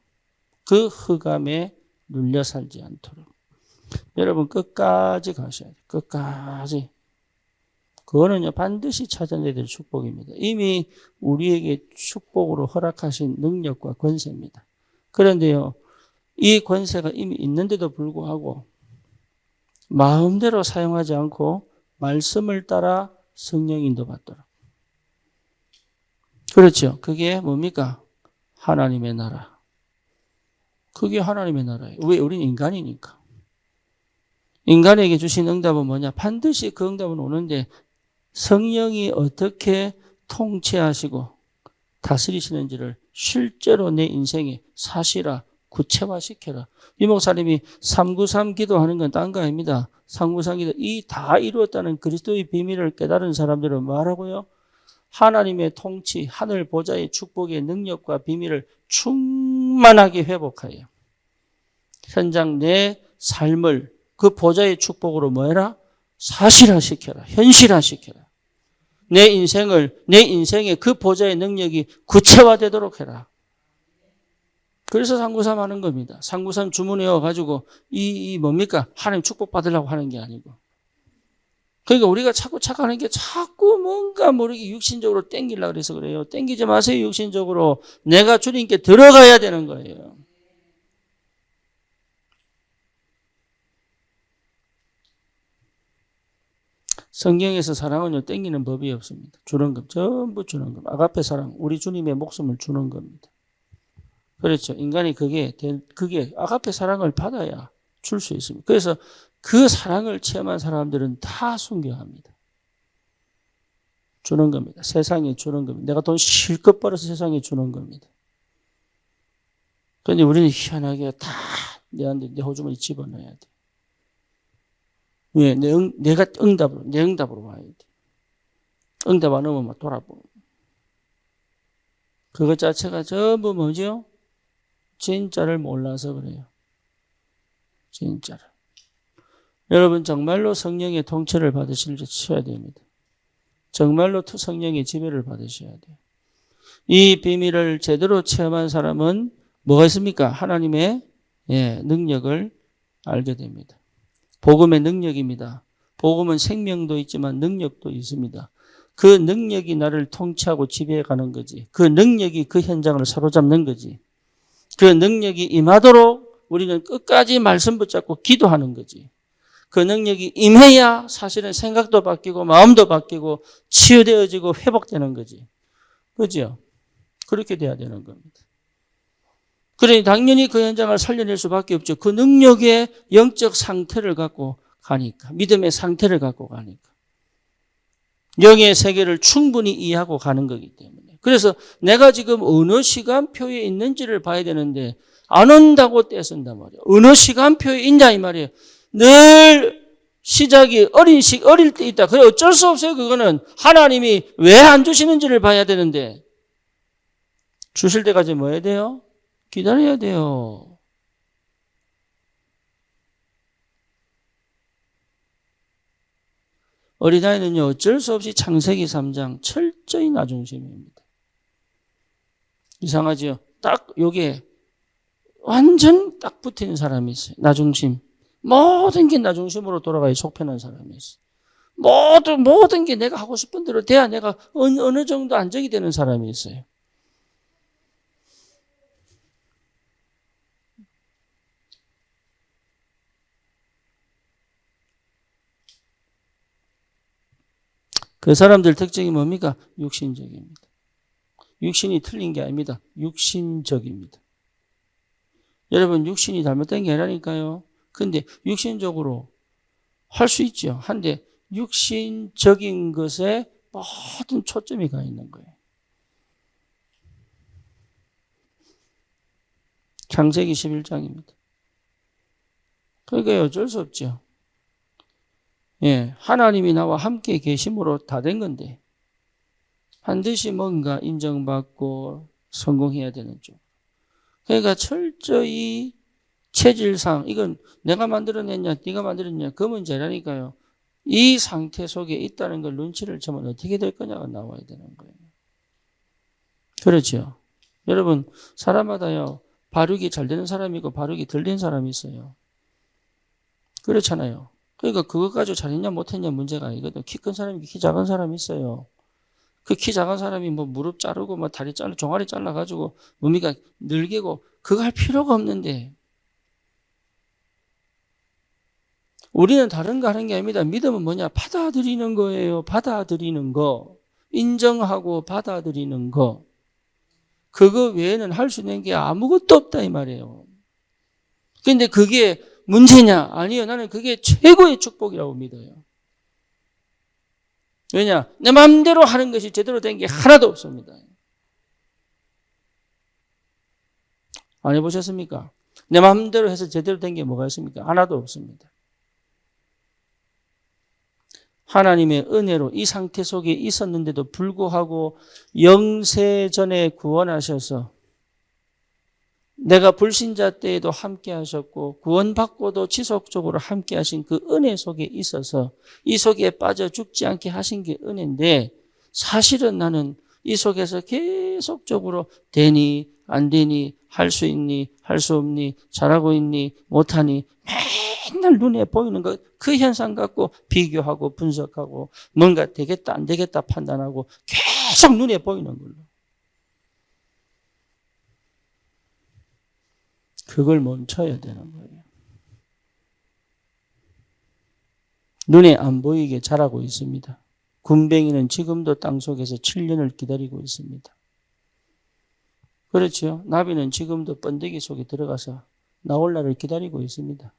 S1: 그 흑암에 눌려 살지 않도록. 여러분 끝까지 가셔야 돼요. 끝까지. 그거는요 반드시 찾아내야 될 축복입니다. 이미 우리에게 축복으로 허락하신 능력과 권세입니다. 그런데요 이 권세가 이미 있는데도 불구하고 마음대로 사용하지 않고 말씀을 따라 성령 인도받도록. 그렇죠. 그게 뭡니까? 하나님의 나라. 그게 하나님의 나라예요. 왜? 우리는 인간이니까. 인간에게 주신 응답은 뭐냐? 반드시 그 응답은 오는데 성령이 어떻게 통치하시고 다스리시는지를 실제로 내 인생에 사실화, 구체화시켜라. 이 목사님이 393 기도하는 건 딴 거 아닙니다. 393 기도 이 다 이루었다는 그리스도의 비밀을 깨달은 사람들은 뭐하라고요? 하나님의 통치, 하늘 보좌의 축복의 능력과 비밀을 충만하게 회복하여 현장 내 삶을 그 보좌의 축복으로 뭐해라? 사실화시켜라. 현실화시켜라. 내 인생에 그 보좌의 능력이 구체화되도록 해라. 그래서 393 하는 겁니다. 393 주문해와가지고, 뭡니까? 하나님 축복 받으려고 하는 게 아니고. 그러니까 우리가 자꾸 착각하는 게 자꾸 뭔가 모르게 육신적으로 땡기려고 그래서 그래요. 땡기지 마세요, 육신적으로. 내가 주님께 들어가야 되는 거예요. 성경에서 사랑은요, 땡기는 법이 없습니다. 주는 것, 전부 주는 것. 아가페 사랑, 우리 주님의 목숨을 주는 겁니다. 그렇죠. 인간이 그게 아가페 사랑을 받아야 줄 수 있습니다. 그래서 그 사랑을 체험한 사람들은 다 순교합니다. 주는 겁니다. 세상에 주는 겁니다. 내가 돈 실컷 벌어서 세상에 주는 겁니다. 그런데 우리는 희한하게 다 내한테 내 호주머니 집어넣어야 돼. 왜? 내 응답으로 와야 돼. 응답 안 오면 막 돌아보고. 그것 자체가 전부 뭐죠? 진짜를 몰라서 그래요. 진짜를. 여러분 정말로 성령의 통치를 받으셔야 됩니다. 정말로 성령의 지배를 받으셔야 돼요. 이 비밀을 제대로 체험한 사람은 뭐가 있습니까? 하나님의 능력을 알게 됩니다. 복음의 능력입니다. 복음은 생명도 있지만 능력도 있습니다. 그 능력이 나를 통치하고 지배해가는 거지. 그 능력이 그 현장을 사로잡는 거지. 그 능력이 임하도록 우리는 끝까지 말씀 붙잡고 기도하는 거지. 그 능력이 임해야 사실은 생각도 바뀌고 마음도 바뀌고 치유되어지고 회복되는 거지. 그죠? 그렇게 돼야 되는 겁니다. 그러니 당연히 그 현장을 살려낼 수밖에 없죠. 그 능력의 영적 상태를 갖고 가니까. 믿음의 상태를 갖고 가니까. 영의 세계를 충분히 이해하고 가는 거기 때문에. 그래서 내가 지금 어느 시간표에 있는지를 봐야 되는데 안 온다고 떼쓴단 말이에요. 어느 시간표에 있냐 이 말이에요. 늘 시작이 어릴 때 있다. 그래 어쩔 수 없어요. 그거는 하나님이 왜 안 주시는지를 봐야 되는데 주실 때까지 뭐 해야 돼요? 기다려야 돼요. 어린아이는요, 어쩔 수 없이 창세기 3장 철저히 나중심입니다. 이상하죠? 딱 요게 완전 딱 붙이는 사람이 있어요. 나중심. 모든 게 나중심으로 돌아가야 속 편한 사람이 있어요. 모든 게 내가 하고 싶은 대로 돼야 내가 어느 정도 안정이 되는 사람이 있어요. 그 사람들 특징이 뭡니까? 육신적입니다. 육신이 틀린 게 아닙니다. 육신적입니다. 여러분 육신이 잘못된 게 아니라니까요. 근데 육신적으로 할 수 있죠. 한데 육신적인 것에 모든 초점이 가 있는 거예요. 창세기 11장입니다. 그러니까 어쩔 수 없죠. 하나님이 나와 함께 계심으로 다 된 건데 반드시 뭔가 인정받고 성공해야 되는 쪽. 그러니까 철저히 체질상 이건 내가 만들어냈냐 네가 만들었냐 그 문제라니까요. 이 상태 속에 있다는 걸 눈치를 채면 어떻게 될 거냐가 나와야 되는 거예요. 그렇죠. 여러분 사람마다요. 발육이 잘 되는 사람이 있고 발육이 덜 된 사람이 있어요. 그렇잖아요. 그러니까 그것 가지고 잘했냐 못했냐 문제가 아니거든. 키 큰 사람이 키 작은 사람이 있어요. 그 키 작은 사람이 뭐 무릎 자르고 뭐 다리 자르고 종아리 잘라가지고 몸이가 늘개고 그거 할 필요가 없는데 우리는 다른 거 하는 게 아닙니다. 믿음은 뭐냐? 받아들이는 거예요. 받아들이는 거. 인정하고 받아들이는 거. 그거 외에는 할 수 있는 게 아무것도 없다 이 말이에요. 근데 그게 문제냐? 아니요. 나는 그게 최고의 축복이라고 믿어요. 왜냐? 내 마음대로 하는 것이 제대로 된 게 하나도 없습니다. 안 해보셨습니까? 내 마음대로 해서 제대로 된 게 뭐가 있습니까? 하나도 없습니다. 하나님의 은혜로 이 상태 속에 있었는데도 불구하고 영세전에 구원하셔서 내가 불신자 때에도 함께 하셨고 구원받고도 지속적으로 함께 하신 그 은혜 속에 있어서 이 속에 빠져 죽지 않게 하신 게 은혜인데 사실은 나는 이 속에서 계속적으로 되니 안 되니 할 수 있니 할 수 없니 잘하고 있니 못하니 맨날 눈에 보이는 것 그 현상 갖고 비교하고 분석하고 뭔가 되겠다 안 되겠다 판단하고 계속 눈에 보이는 걸로 그걸 멈춰야 되는 거예요. 눈에 안 보이게 자라고 있습니다. 군뱅이는 지금도 땅속에서 7년을 기다리고 있습니다. 그렇죠. 나비는 지금도 번데기 속에 들어가서 나올 날을 기다리고 있습니다.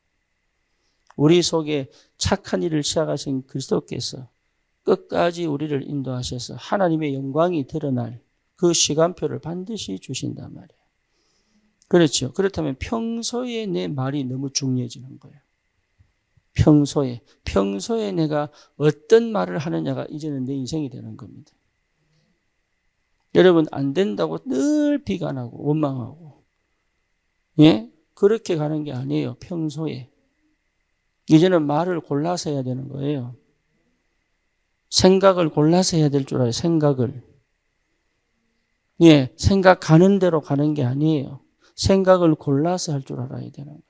S1: 우리 속에 착한 일을 시작하신 그리스도께서 끝까지 우리를 인도하셔서 하나님의 영광이 드러날 그 시간표를 반드시 주신단 말이에요. 그렇죠. 그렇다면 평소에 내 말이 너무 중요해지는 거예요. 평소에 내가 어떤 말을 하느냐가 이제는 내 인생이 되는 겁니다. 여러분, 안 된다고 늘 비관하고 원망하고, 예? 그렇게 가는 게 아니에요. 평소에. 이제는 말을 골라서 해야 되는 거예요. 생각을 골라서 해야 될 줄 알아요. 생각을. 예, 생각하는 대로 가는 게 아니에요. 생각을 골라서 할 줄 알아야 되는 거예요.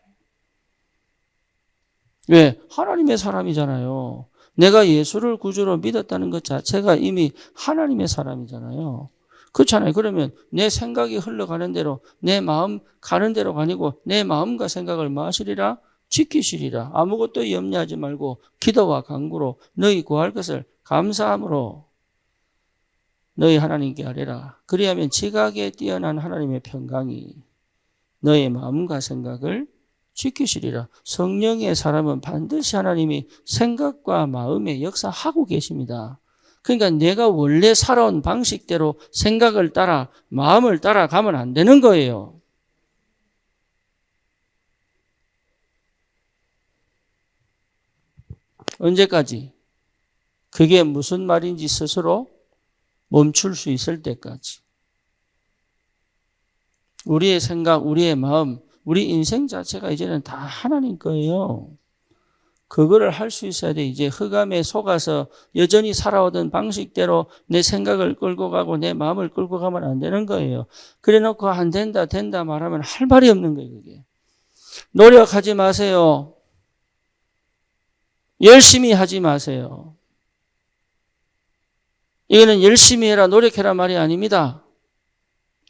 S1: 왜? 하나님의 사람이잖아요. 내가 예수를 구주로 믿었다는 것 자체가 이미 하나님의 사람이잖아요. 그렇잖아요. 그러면 내 생각이 흘러가는 대로 내 마음 가는 대로 아니고 내 마음과 생각을 뭐 하시리라? 지키시리라. 아무것도 염려하지 말고 기도와 간구로 너희 구할 것을 감사함으로 너희 하나님께 아뢰라. 그리하면 지각에 뛰어난 하나님의 평강이 너의 마음과 생각을 지키시리라. 성령의 사람은 반드시 하나님이 생각과 마음에 역사하고 계십니다. 그러니까 내가 원래 살아온 방식대로 생각을 따라 마음을 따라가면 안 되는 거예요. 언제까지? 그게 무슨 말인지 스스로 멈출 수 있을 때까지. 우리의 생각, 우리의 마음, 우리 인생 자체가 이제는 다 하나님 거예요. 그거를 할 수 있어야 돼. 이제 흑암에 속아서 여전히 살아오던 방식대로 내 생각을 끌고 가고 내 마음을 끌고 가면 안 되는 거예요. 그래 놓고 안 된다 말하면 할 말이 없는 거예요. 그게. 노력하지 마세요. 열심히 하지 마세요. 이거는 열심히 해라, 노력해라 말이 아닙니다.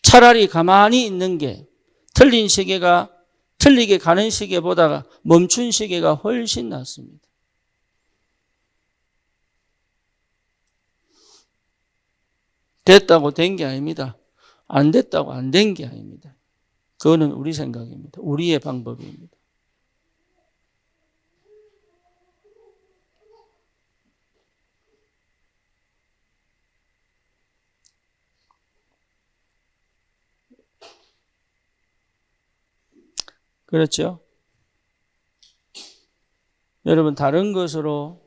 S1: 차라리 가만히 있는 게 틀린 시계가 틀리게 가는 시계보다 멈춘 시계가 훨씬 낫습니다. 됐다고 된 게 아닙니다. 안 됐다고 안 된 게 아닙니다. 그거는 우리 생각입니다. 우리의 방법입니다. 그렇죠? 여러분, 다른 것으로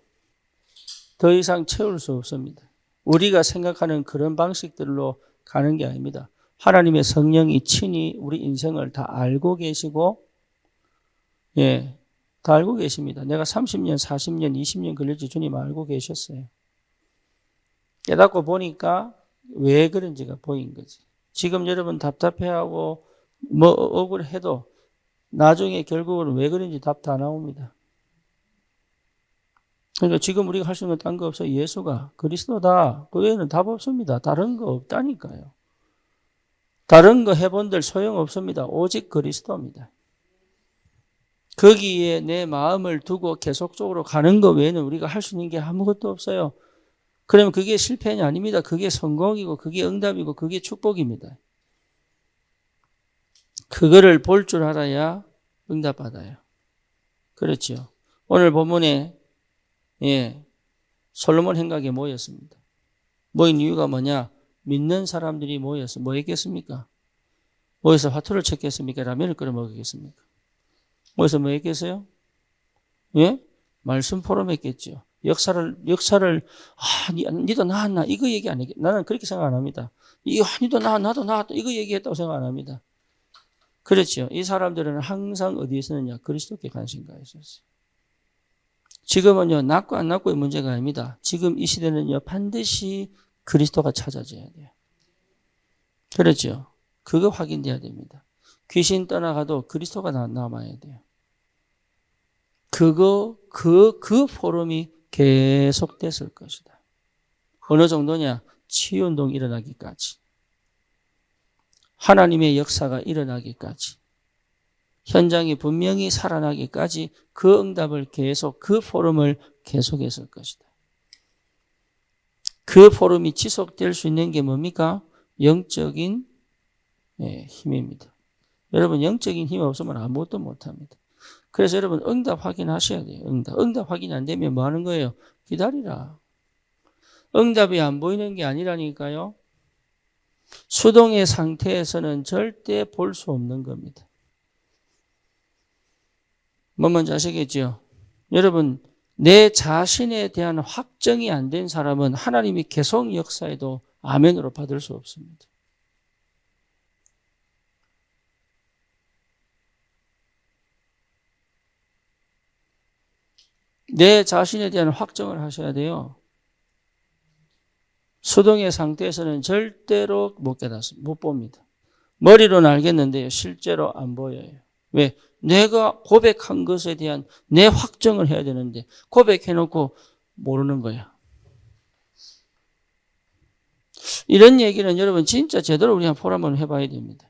S1: 더 이상 채울 수 없습니다. 우리가 생각하는 그런 방식들로 가는 게 아닙니다. 하나님의 성령이 친히 우리 인생을 다 알고 계시고, 예, 다 알고 계십니다. 내가 30년, 40년, 20년 걸릴지 주님 알고 계셨어요. 깨닫고 보니까 왜 그런지가 보인 거지. 지금 여러분 답답해하고 뭐 억울해도 나중에 결국은 왜 그런지 답 다 나옵니다. 그러니까 지금 우리가 할 수 있는 딴 거 없어요. 예수가 그리스도다. 그 외에는 답 없습니다. 다른 거 없다니까요. 다른 거 해본들 소용없습니다. 오직 그리스도입니다. 거기에 내 마음을 두고 계속적으로 가는 거 외에는 우리가 할 수 있는 게 아무것도 없어요. 그러면 그게 실패는 아닙니다. 그게 성공이고 그게 응답이고 그게 축복입니다. 그거를 볼 줄 알아야 응답받아요. 그렇죠. 오늘 본문에 솔로몬 행각에 모였습니다. 모인 이유가 뭐냐? 믿는 사람들이 모여서 뭐 했겠습니까? 모여서 화투를 쳤겠습니까? 라면을 끓여 먹겠습니까? 모여서 뭐 했겠어요? 예? 말씀 포럼했겠죠. 역사를 니도 나았나? 이거 얘기 안 했겠. 나는 그렇게 생각 안 합니다. 니도 나도 나았다. 이거 얘기했다고 생각 안 합니다. 그렇죠. 이 사람들은 항상 어디에 있었느냐? 그리스도께 관심가 있었어요. 지금은요, 낫고 안 낫고의 문제가 아닙니다. 지금 이 시대는요, 반드시 그리스도가 찾아져야 돼요. 그렇죠. 그거 확인돼야 됩니다. 귀신 떠나가도 그리스도가 남아야 돼요. 그 포럼이 계속됐을 것이다. 어느 정도냐? 치유운동이 일어나기까지. 하나님의 역사가 일어나기까지. 현장이 분명히 살아나기까지 그 응답을 계속, 그 포럼을 계속했을 것이다. 그 포럼이 지속될 수 있는 게 뭡니까? 영적인 힘입니다. 여러분, 영적인 힘이 없으면 아무것도 못합니다. 그래서 여러분, 응답 확인하셔야 돼요. 응답 확인이 안 되면 뭐 하는 거예요? 기다리라. 응답이 안 보이는 게 아니라니까요. 수동의 상태에서는 절대 볼 수 없는 겁니다. 뭐 먼저 아시겠죠? 여러분, 내 자신에 대한 확정이 안 된 사람은 하나님이 계속 역사에도 아멘으로 받을 수 없습니다. 내 자신에 대한 확정을 하셔야 돼요. 수동의 상태에서는 절대로 못 깨닫습니다. 못 봅니다. 머리로는 알겠는데요. 실제로 안 보여요. 왜? 내가 고백한 것에 대한 내 확정을 해야 되는데 고백해놓고 모르는 거야. 이런 얘기는 여러분 진짜 제대로 우리 한번 한번 해봐야 됩니다.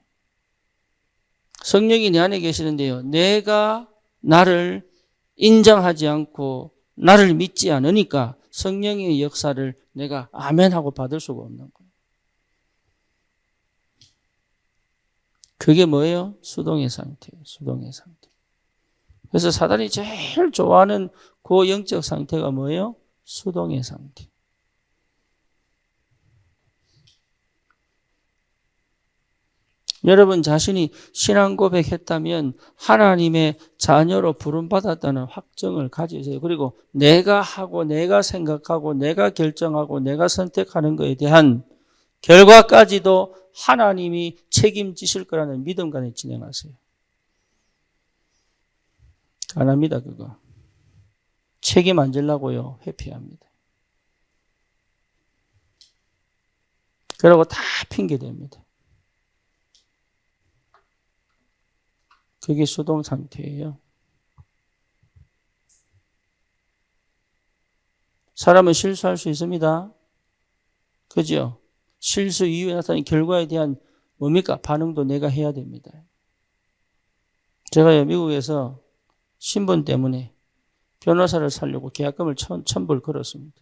S1: 성령이 내 안에 계시는데요. 내가 나를 인정하지 않고 나를 믿지 않으니까 성령의 역사를 내가 아멘하고 받을 수가 없는 거예요. 그게 뭐예요? 수동의 상태예요. 수동의 상태. 그래서 사단이 제일 좋아하는 그 영적 상태가 뭐예요? 수동의 상태. 여러분 자신이 신앙 고백했다면 하나님의 자녀로 부름받았다는 확정을 가지세요. 그리고 내가 하고 내가 생각하고 내가 결정하고 내가 선택하는 것에 대한 결과까지도 하나님이 책임지실 거라는 믿음 간에 진행하세요. 안 합니다, 그거. 책임 안 지려고요. 회피합니다. 그러고 다 핑계댑니다. 그게 수동 상태예요. 사람은 실수할 수 있습니다. 그죠? 실수 이후에 나타난 결과에 대한 뭡니까? 반응도 내가 해야 됩니다. 제가 미국에서 신분 때문에 변호사를 살려고 계약금을 1,000불 걸었습니다.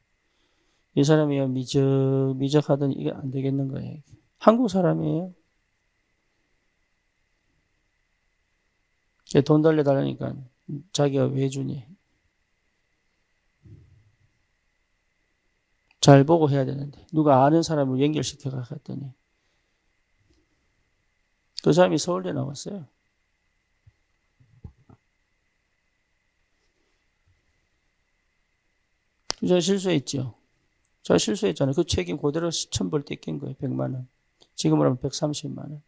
S1: 이 사람이 미적 하더니 이게 안 되겠는 거예요. 한국 사람이에요. 돈 달려달라니까 자기가 왜 주니? 잘 보고 해야 되는데 누가 아는 사람을 연결시켜 갔더니 그 사람이 서울대 나왔어요. 저 실수했죠. 저 실수했잖아요. 그 책임 그대로 1,000불 떼낀 거예요. 100만 원. 지금으로 하면 130만 원.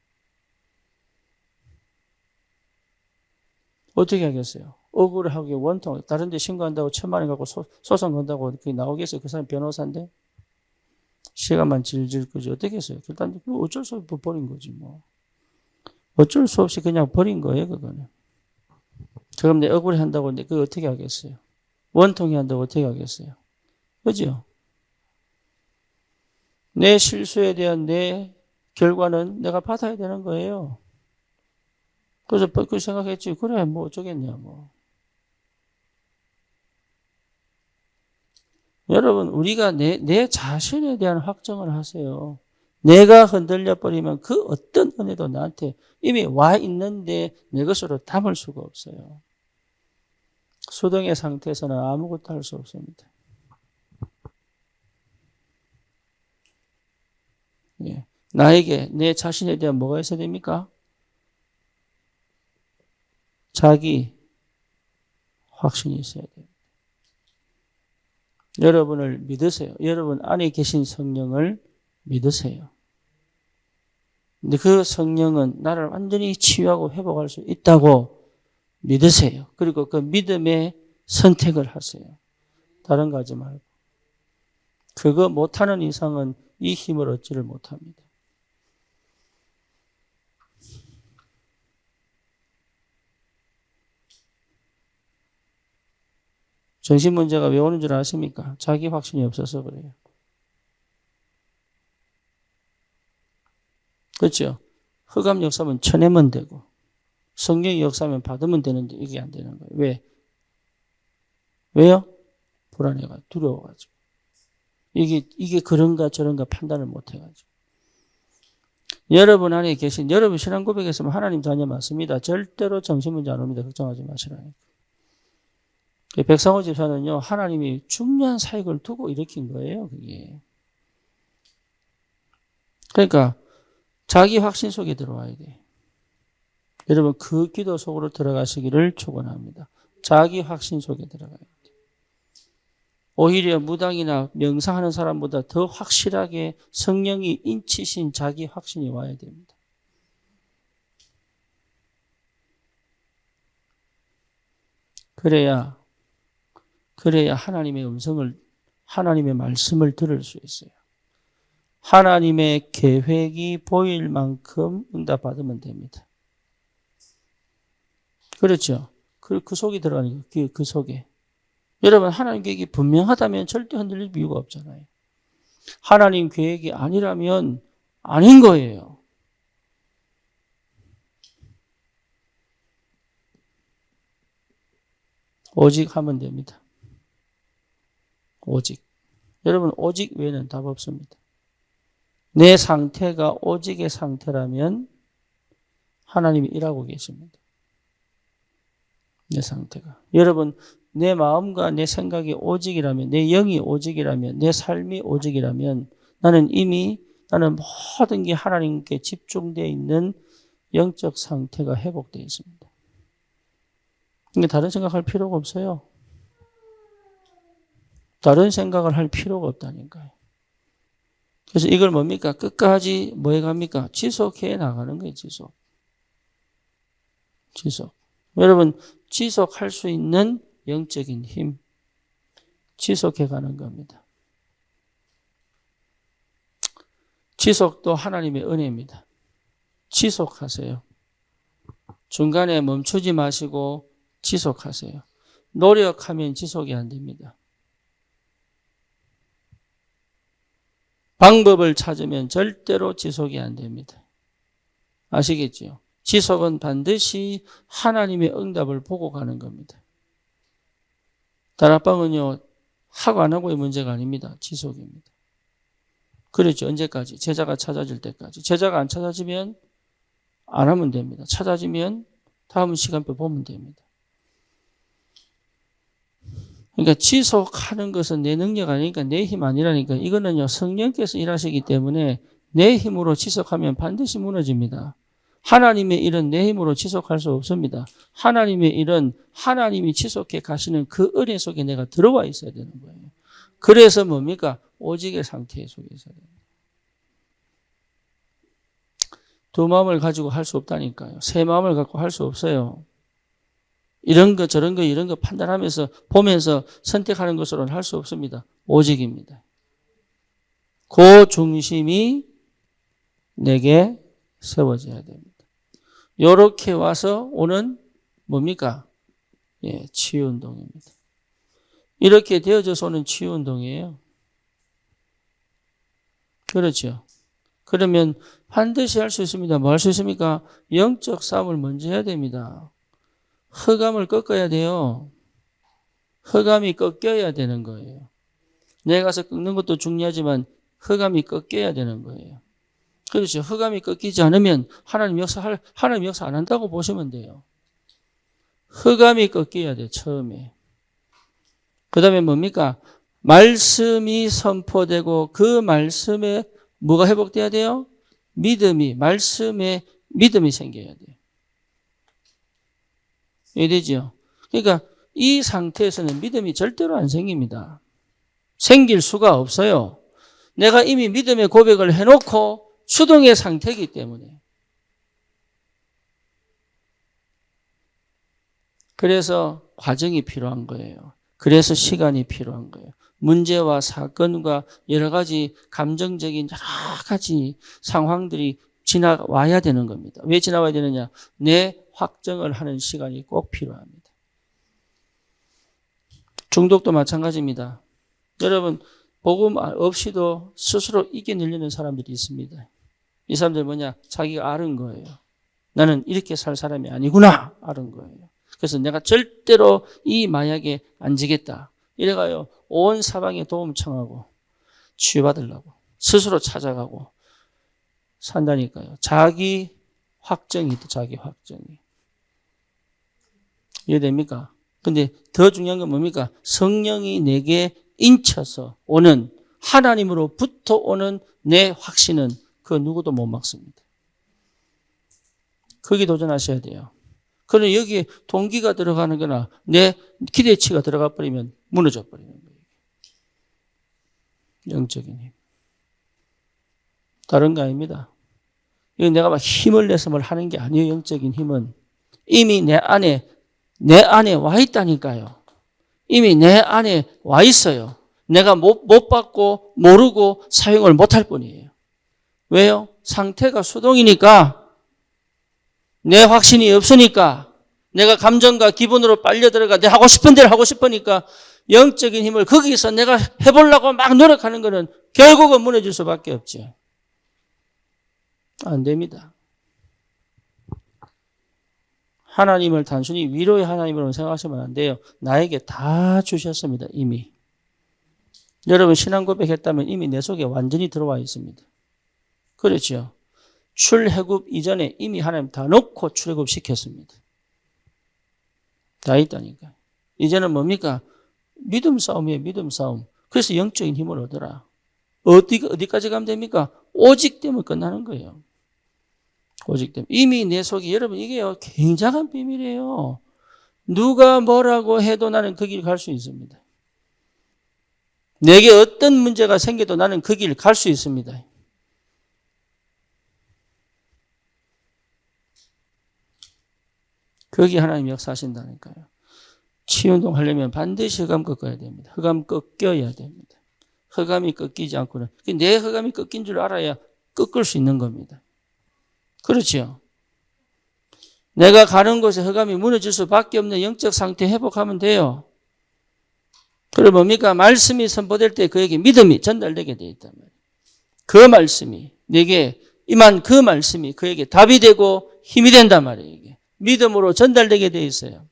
S1: 어떻게 하겠어요? 억울하게 원통, 다른 데 신고한다고 1,000만 원 갖고 소송 건다고 그게 나오겠어요? 그 사람 변호사인데? 시간만 질질 끄지. 어떻게 했어요? 일단 어쩔 수 없이 버린 거지, 뭐. 어쩔 수 없이 그냥 버린 거예요, 그거는. 그럼 내 억울해 한다고 그거 어떻게 하겠어요? 원통이 한다고 어떻게 하겠어요? 그죠? 내 실수에 대한 내 결과는 내가 받아야 되는 거예요. 그래서 그 생각했지. 그래, 뭐 어쩌겠냐, 뭐. 여러분, 우리가 내 자신에 대한 확정을 하세요. 내가 흔들려 버리면 그 어떤 은혜도 나한테 이미 와 있는데 내 것으로 담을 수가 없어요. 수동의 상태에서는 아무것도 할 수 없습니다. 예. 나에게 내 자신에 대한 뭐가 있어야 됩니까? 자기 확신이 있어야 돼요. 여러분을 믿으세요. 여러분 안에 계신 성령을 믿으세요. 근데 그 성령은 나를 완전히 치유하고 회복할 수 있다고 믿으세요. 그리고 그 믿음에 선택을 하세요. 다른 거 하지 말고. 그거 못하는 이상은 이 힘을 얻지를 못합니다. 정신 문제가 왜 오는 줄 아십니까? 자기 확신이 없어서 그래요. 그렇죠? 흑암 역사면 쳐내면 되고 성령이 역사하면 받으면 되는데 이게 안 되는 거예요. 왜? 왜요? 불안해가 두려워가지고. 이게 그런가 저런가 판단을 못 해가지고. 여러분 안에 계신, 여러분 신앙 고백에서 하나님 자녀 맞습니다. 절대로 정신문제 안 옵니다. 걱정하지 마시라니까. 백상호 집사는요, 하나님이 중요한 사역을 두고 일으킨 거예요, 그게. 그러니까, 자기 확신 속에 들어와야 돼. 여러분, 그 기도 속으로 들어가시기를 축원합니다. 자기 확신 속에 들어가야 돼. 오히려 무당이나 명상하는 사람보다 더 확실하게 성령이 인치신 자기 확신이 와야 됩니다. 그래야 하나님의 음성을, 하나님의 말씀을 들을 수 있어요. 하나님의 계획이 보일 만큼 응답받으면 됩니다. 그렇죠? 그 속에 들어가는 거예요. 그 속에. 여러분, 하나님 계획이 분명하다면 절대 흔들릴 이유가 없잖아요. 하나님 계획이 아니라면 아닌 거예요. 오직 하면 됩니다. 오직. 여러분, 오직 외에는 답 없습니다. 내 상태가 오직의 상태라면 하나님이 일하고 계십니다. 내 상태가. 여러분, 내 마음과 내 생각이 오직이라면, 내 영이 오직이라면, 내 삶이 오직이라면 나는 모든 게 하나님께 집중되어 있는 영적 상태가 회복되어 있습니다. 근데 다른 생각할 필요가 없어요. 다른 생각을 할 필요가 없다니까요. 그래서 이걸 뭡니까? 끝까지 뭐 해갑니까? 지속해 나가는 거예요, 지속. 여러분, 지속할 수 있는 영적인 힘, 지속해 가는 겁니다. 지속도 하나님의 은혜입니다. 지속하세요. 중간에 멈추지 마시고 지속하세요. 노력하면 지속이 안 됩니다. 방법을 찾으면 절대로 지속이 안 됩니다. 아시겠지요? 지속은 반드시 하나님의 응답을 보고 가는 겁니다. 다락방은요, 하고 안 하고의 문제가 아닙니다. 지속입니다. 그렇죠. 언제까지? 제자가 찾아질 때까지. 제자가 안 찾아지면 안 하면 됩니다. 찾아지면 다음 시간표 보면 됩니다. 그러니까 지속하는 것은 내 능력 아니니까 내 힘 아니라니까. 이거는요, 성령께서 일하시기 때문에 내 힘으로 지속하면 반드시 무너집니다. 하나님의 일은 내 힘으로 지속할 수 없습니다. 하나님의 일은 하나님이 지속해 가시는 그 은혜 속에 내가 들어와 있어야 되는 거예요. 그래서 뭡니까? 오직의 상태 속에 있어야 됩니다. 두 마음을 가지고 할 수 없다니까요. 세 마음을 갖고 할 수 없어요. 이런 거 저런 거 이런 거 판단하면서 보면서 선택하는 것으로는 할 수 없습니다. 오직입니다. 그 중심이 내게 세워져야 됩니다. 이렇게 와서 오는 뭡니까? 예, 치유운동입니다. 이렇게 되어져서 오는 치유운동이에요. 그렇죠. 그러면 반드시 할 수 있습니다. 뭐 할 수 있습니까? 영적 싸움을 먼저 해야 됩니다. 흑암을 꺾어야 돼요. 흑암이 꺾여야 되는 거예요. 내가 가서 꺾는 것도 중요하지만 흑암이 꺾여야 되는 거예요. 그렇죠. 흑암이 꺾이지 않으면 하나님 역사 안 한다고 보시면 돼요. 흑암이 꺾여야 돼요, 처음에. 그 다음에 뭡니까? 말씀이 선포되고 그 말씀에 뭐가 회복돼야 돼요? 말씀에 믿음이 생겨야 돼요. 이해되죠? 그러니까 이 상태에서는 믿음이 절대로 안 생깁니다. 생길 수가 없어요. 내가 이미 믿음의 고백을 해놓고 수동의 상태이기 때문에. 그래서 과정이 필요한 거예요. 그래서 시간이 필요한 거예요. 문제와 사건과 여러 가지 감정적인 여러 가지 상황들이 지나와야 되는 겁니다. 왜 지나와야 되느냐? 내 확정을 하는 시간이 꼭 필요합니다. 중독도 마찬가지입니다. 여러분, 복음 없이도 스스로 이겨내려는 사람들이 있습니다. 이 사람들 뭐냐? 자기가 앓은 거예요. 나는 이렇게 살 사람이 아니구나 알은 거예요. 그래서 내가 절대로 이 마약에 안 지겠다. 이래가요. 온 사방에 도움 청하고 치유받으려고 스스로 찾아가고 산다니까요. 자기 확정이 있다. 자기 확정이. 이해됩니까? 근데 더 중요한 건 뭡니까? 성령이 내게 인쳐서 오는 하나님으로부터 오는 내 확신은 그 누구도 못 막습니다. 거기 도전하셔야 돼요. 그러나 여기에 동기가 들어가는 거나 내 기대치가 들어가 버리면 무너져 버리는 거예요. 영적인 힘. 다른 거 아닙니다. 이거 내가 막 힘을 내서 뭘 하는 게 아니에요. 영적인 힘은 이미 내 안에 와 있다니까요. 이미 내 안에 와 있어요. 내가 못 받고 모르고 사용을 못할 뿐이에요. 왜요? 상태가 수동이니까 내 확신이 없으니까 내가 감정과 기분으로 빨려 들어가 내 하고 싶은 대로 하고 싶으니까 영적인 힘을 거기서 내가 해보려고 막 노력하는 거는 결국은 무너질 수밖에 없죠. 안 됩니다. 하나님을 단순히 위로의 하나님으로 생각하시면 안 돼요. 나에게 다 주셨습니다. 이미. 여러분 신앙 고백했다면 이미 내 속에 완전히 들어와 있습니다. 그렇죠. 출애굽 이전에 이미 하나님 다 놓고 출애굽 시켰습니다. 다 있다니까. 이제는 뭡니까? 믿음 싸움이에요. 믿음 싸움. 그래서 영적인 힘을 얻어라. 어디까지 가면 됩니까? 오직 되면 끝나는 거예요. 오직 되면. 이미 내 속에 여러분 이게요. 굉장한 비밀이에요. 누가 뭐라고 해도 나는 그 길 갈 수 있습니다. 내게 어떤 문제가 생겨도 나는 그 길 갈 수 있습니다. 거기 하나님 역사하신다니까요. 치유운동 하려면 반드시 흑암 꺾어야 됩니다. 흑암 꺾여야 됩니다. 흑암이 꺾이지 않고는 내 흑암이 꺾인 줄 알아야 꺾을 수 있는 겁니다. 그렇죠? 내가 가는 곳에 흑암이 무너질 수밖에 없는 영적 상태 회복하면 돼요. 그리고 뭡니까? 말씀이 선포될 때 그에게 믿음이 전달되게 되어 있단 말이에요. 그 말씀이 내게 임한 그 말씀이 그에게 답이 되고 힘이 된단 말이에요. 이게. 믿음으로 전달되게 되어 있어요.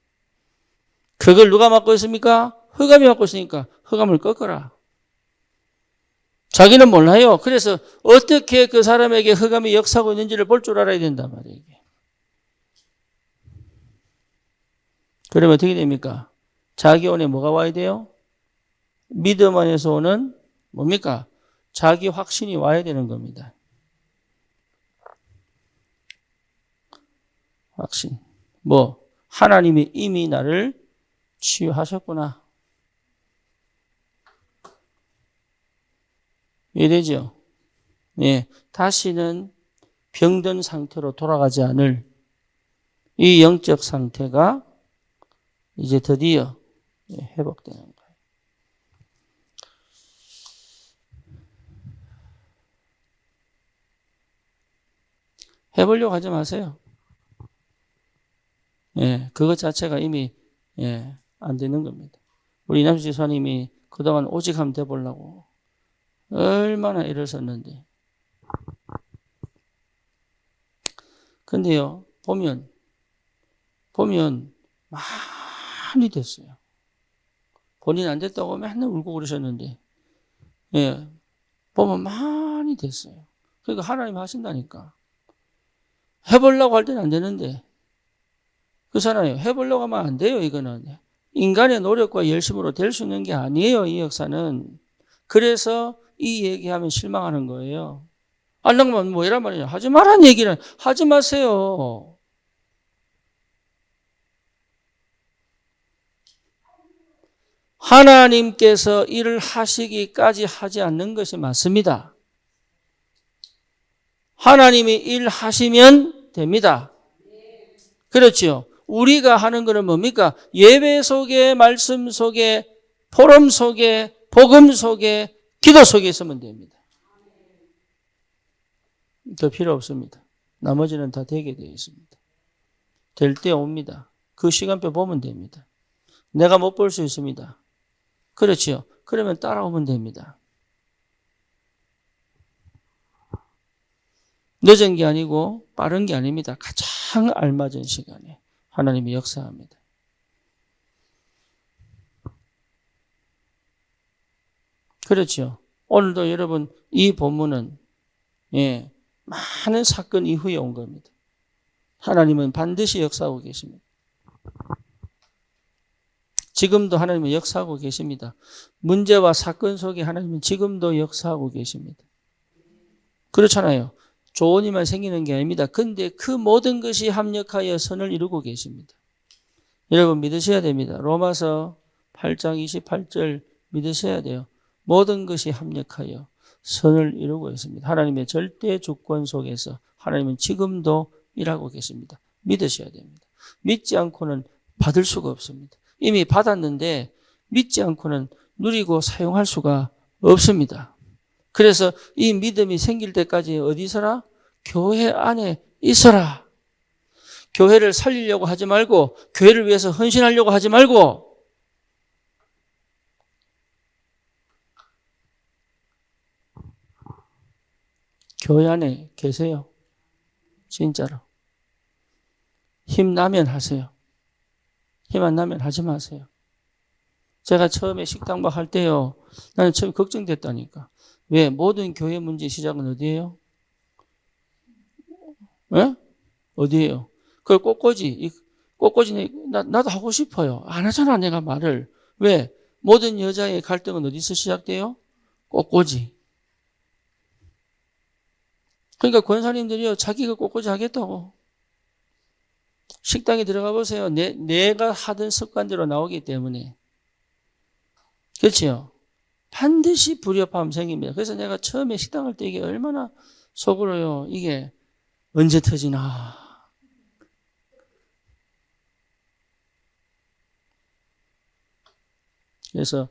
S1: 그걸 누가 맡고 있습니까? 흑암이 맡고 있으니까 흑암을 꺾어라. 자기는 몰라요. 그래서 어떻게 그 사람에게 흑암이 역사하고 있는지를 볼 줄 알아야 된단 말이에요. 이게. 그러면 어떻게 됩니까? 자기 안에 뭐가 와야 돼요? 믿음 안에서 오는 뭡니까? 자기 확신이 와야 되는 겁니다. 확신. 하나님이 이미 나를 치유하셨구나. 이해되죠? 예. 다시는 병든 상태로 돌아가지 않을 이 영적 상태가 이제 드디어 회복되는 거예요. 해보려고 하지 마세요. 예, 그것 자체가 이미 안 되는 겁니다. 우리 이남수 지사님이 그동안 오직 하면 돼보려고 얼마나 애를 썼는데. 근데요, 보면 많이 됐어요. 본인 안 됐다고 맨날 울고 그러셨는데, 예, 보면 많이 됐어요. 그러니까 하나님 하신다니까. 해보려고 할 때는 안 되는데, 그렇잖아요. 해보려고 하면 안 돼요, 이거는. 인간의 노력과 열심으로 될 수 있는 게 아니에요, 이 역사는. 그래서 이 얘기하면 실망하는 거예요. 알랑만 이란 말이냐. 하지 말라는 얘기는 하지 마세요. 하나님께서 일을 하시기까지 하지 않는 것이 맞습니다. 하나님이 일하시면 됩니다. 그렇죠. 우리가 하는 것은 뭡니까? 예배 속에, 말씀 속에, 포럼 속에, 복음 속에, 기도 속에 있으면 됩니다. 더 필요 없습니다. 나머지는 다 되게 되어 있습니다. 될 때 옵니다. 그 시간표 보면 됩니다. 내가 못 볼 수 있습니다. 그렇죠. 그러면 따라오면 됩니다. 늦은 게 아니고 빠른 게 아닙니다. 가자. 가장 알맞은 시간에 하나님이 역사합니다. 그렇죠. 오늘도 여러분 이 본문은 많은 사건 이후에 온 겁니다. 하나님은 반드시 역사하고 계십니다. 지금도 하나님은 역사하고 계십니다. 문제와 사건 속에 하나님은 지금도 역사하고 계십니다. 그렇잖아요. 좋은 일만 생기는 게 아닙니다. 근데 그 모든 것이 합력하여 선을 이루고 계십니다. 여러분 믿으셔야 됩니다. 로마서 8장 28절 믿으셔야 돼요. 모든 것이 합력하여 선을 이루고 있습니다. 하나님의 절대 주권 속에서 하나님은 지금도 일하고 계십니다. 믿으셔야 됩니다. 믿지 않고는 받을 수가 없습니다. 이미 받았는데 믿지 않고는 누리고 사용할 수가 없습니다. 그래서 이 믿음이 생길 때까지 어디 있어라? 교회 안에 있어라. 교회를 살리려고 하지 말고, 교회를 위해서 헌신하려고 하지 말고, 교회 안에 계세요. 진짜로. 힘나면 하세요. 힘 안 나면 하지 마세요. 제가 처음에 식당박 할 때요, 나는 처음에 걱정됐다니까. 왜? 모든 교회 문제 시작은 어디예요? 예? 어디예요? 그 꽃꽂이, 나도 하고 싶어요. 안 하잖아, 내가 말을. 왜? 모든 여자의 갈등은 어디서 시작돼요? 꽃꽂이. 그러니까 권사님들이요, 자기가 꽃꽂이 하겠다고. 식당에 들어가 보세요. 내가 하던 습관대로 나오기 때문에. 그렇지요? 반드시 불협화음 생깁니다. 그래서 내가 처음에 식당 할 때 이게 얼마나 속으로요, 이게 언제 터지나. 그래서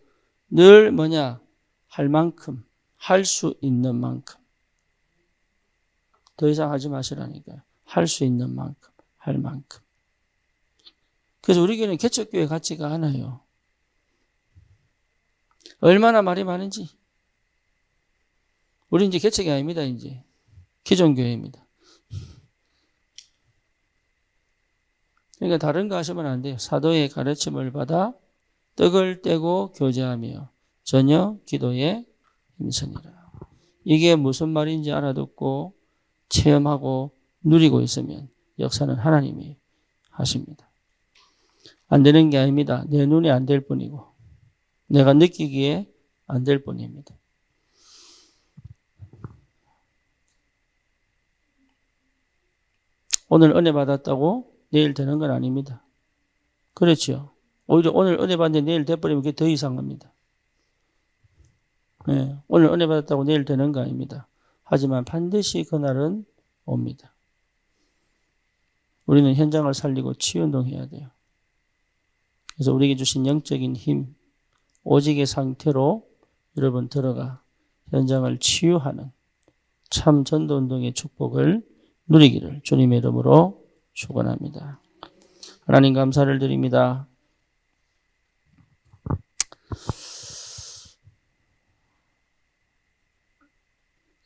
S1: 늘 할 만큼, 할 수 있는 만큼. 더 이상 하지 마시라니까요. 할 수 있는 만큼, 할 만큼. 그래서 우리 교회는 개척교회 같지가 않아요. 얼마나 말이 많은지. 우리 이제 개척이 아닙니다, 이제. 기존 교회입니다. 그러니까 다른 거 하시면 안 돼요. 사도의 가르침을 받아 떡을 떼고 교제하며 전혀 기도에 힘쓰니라. 이게 무슨 말인지 알아듣고 체험하고 누리고 있으면 역사는 하나님이 하십니다. 안 되는 게 아닙니다. 내 눈에 안 될 뿐이고 내가 느끼기에 안 될 뿐입니다. 오늘 은혜 받았다고 내일 되는 건 아닙니다. 그렇죠. 오히려 오늘 은혜 받는데 내일 돼버리면 그게 더 이상합니다. 네, 오늘 은혜 받았다고 내일 되는 거 아닙니다. 하지만 반드시 그날은 옵니다. 우리는 현장을 살리고 치유운동해야 돼요. 그래서 우리에게 주신 영적인 힘, 오직의 상태로 여러분 들어가 현장을 치유하는 참 전도운동의 축복을 누리기를 주님의 이름으로 축원합니다. 하나님 감사를 드립니다.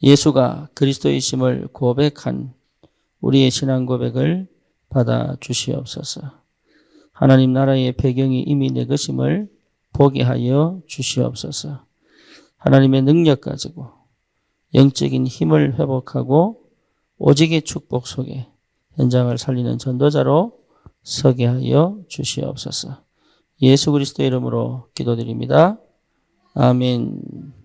S1: 예수가 그리스도이심을 고백한 우리의 신앙 고백을 받아 주시옵소서. 하나님 나라의 배경이 이미 내 것임을 보게 하여 주시옵소서. 하나님의 능력 가지고 영적인 힘을 회복하고 오직의 축복 속에 현장을 살리는 전도자로 서게 하여 주시옵소서. 예수 그리스도의 이름으로 기도드립니다. 아멘.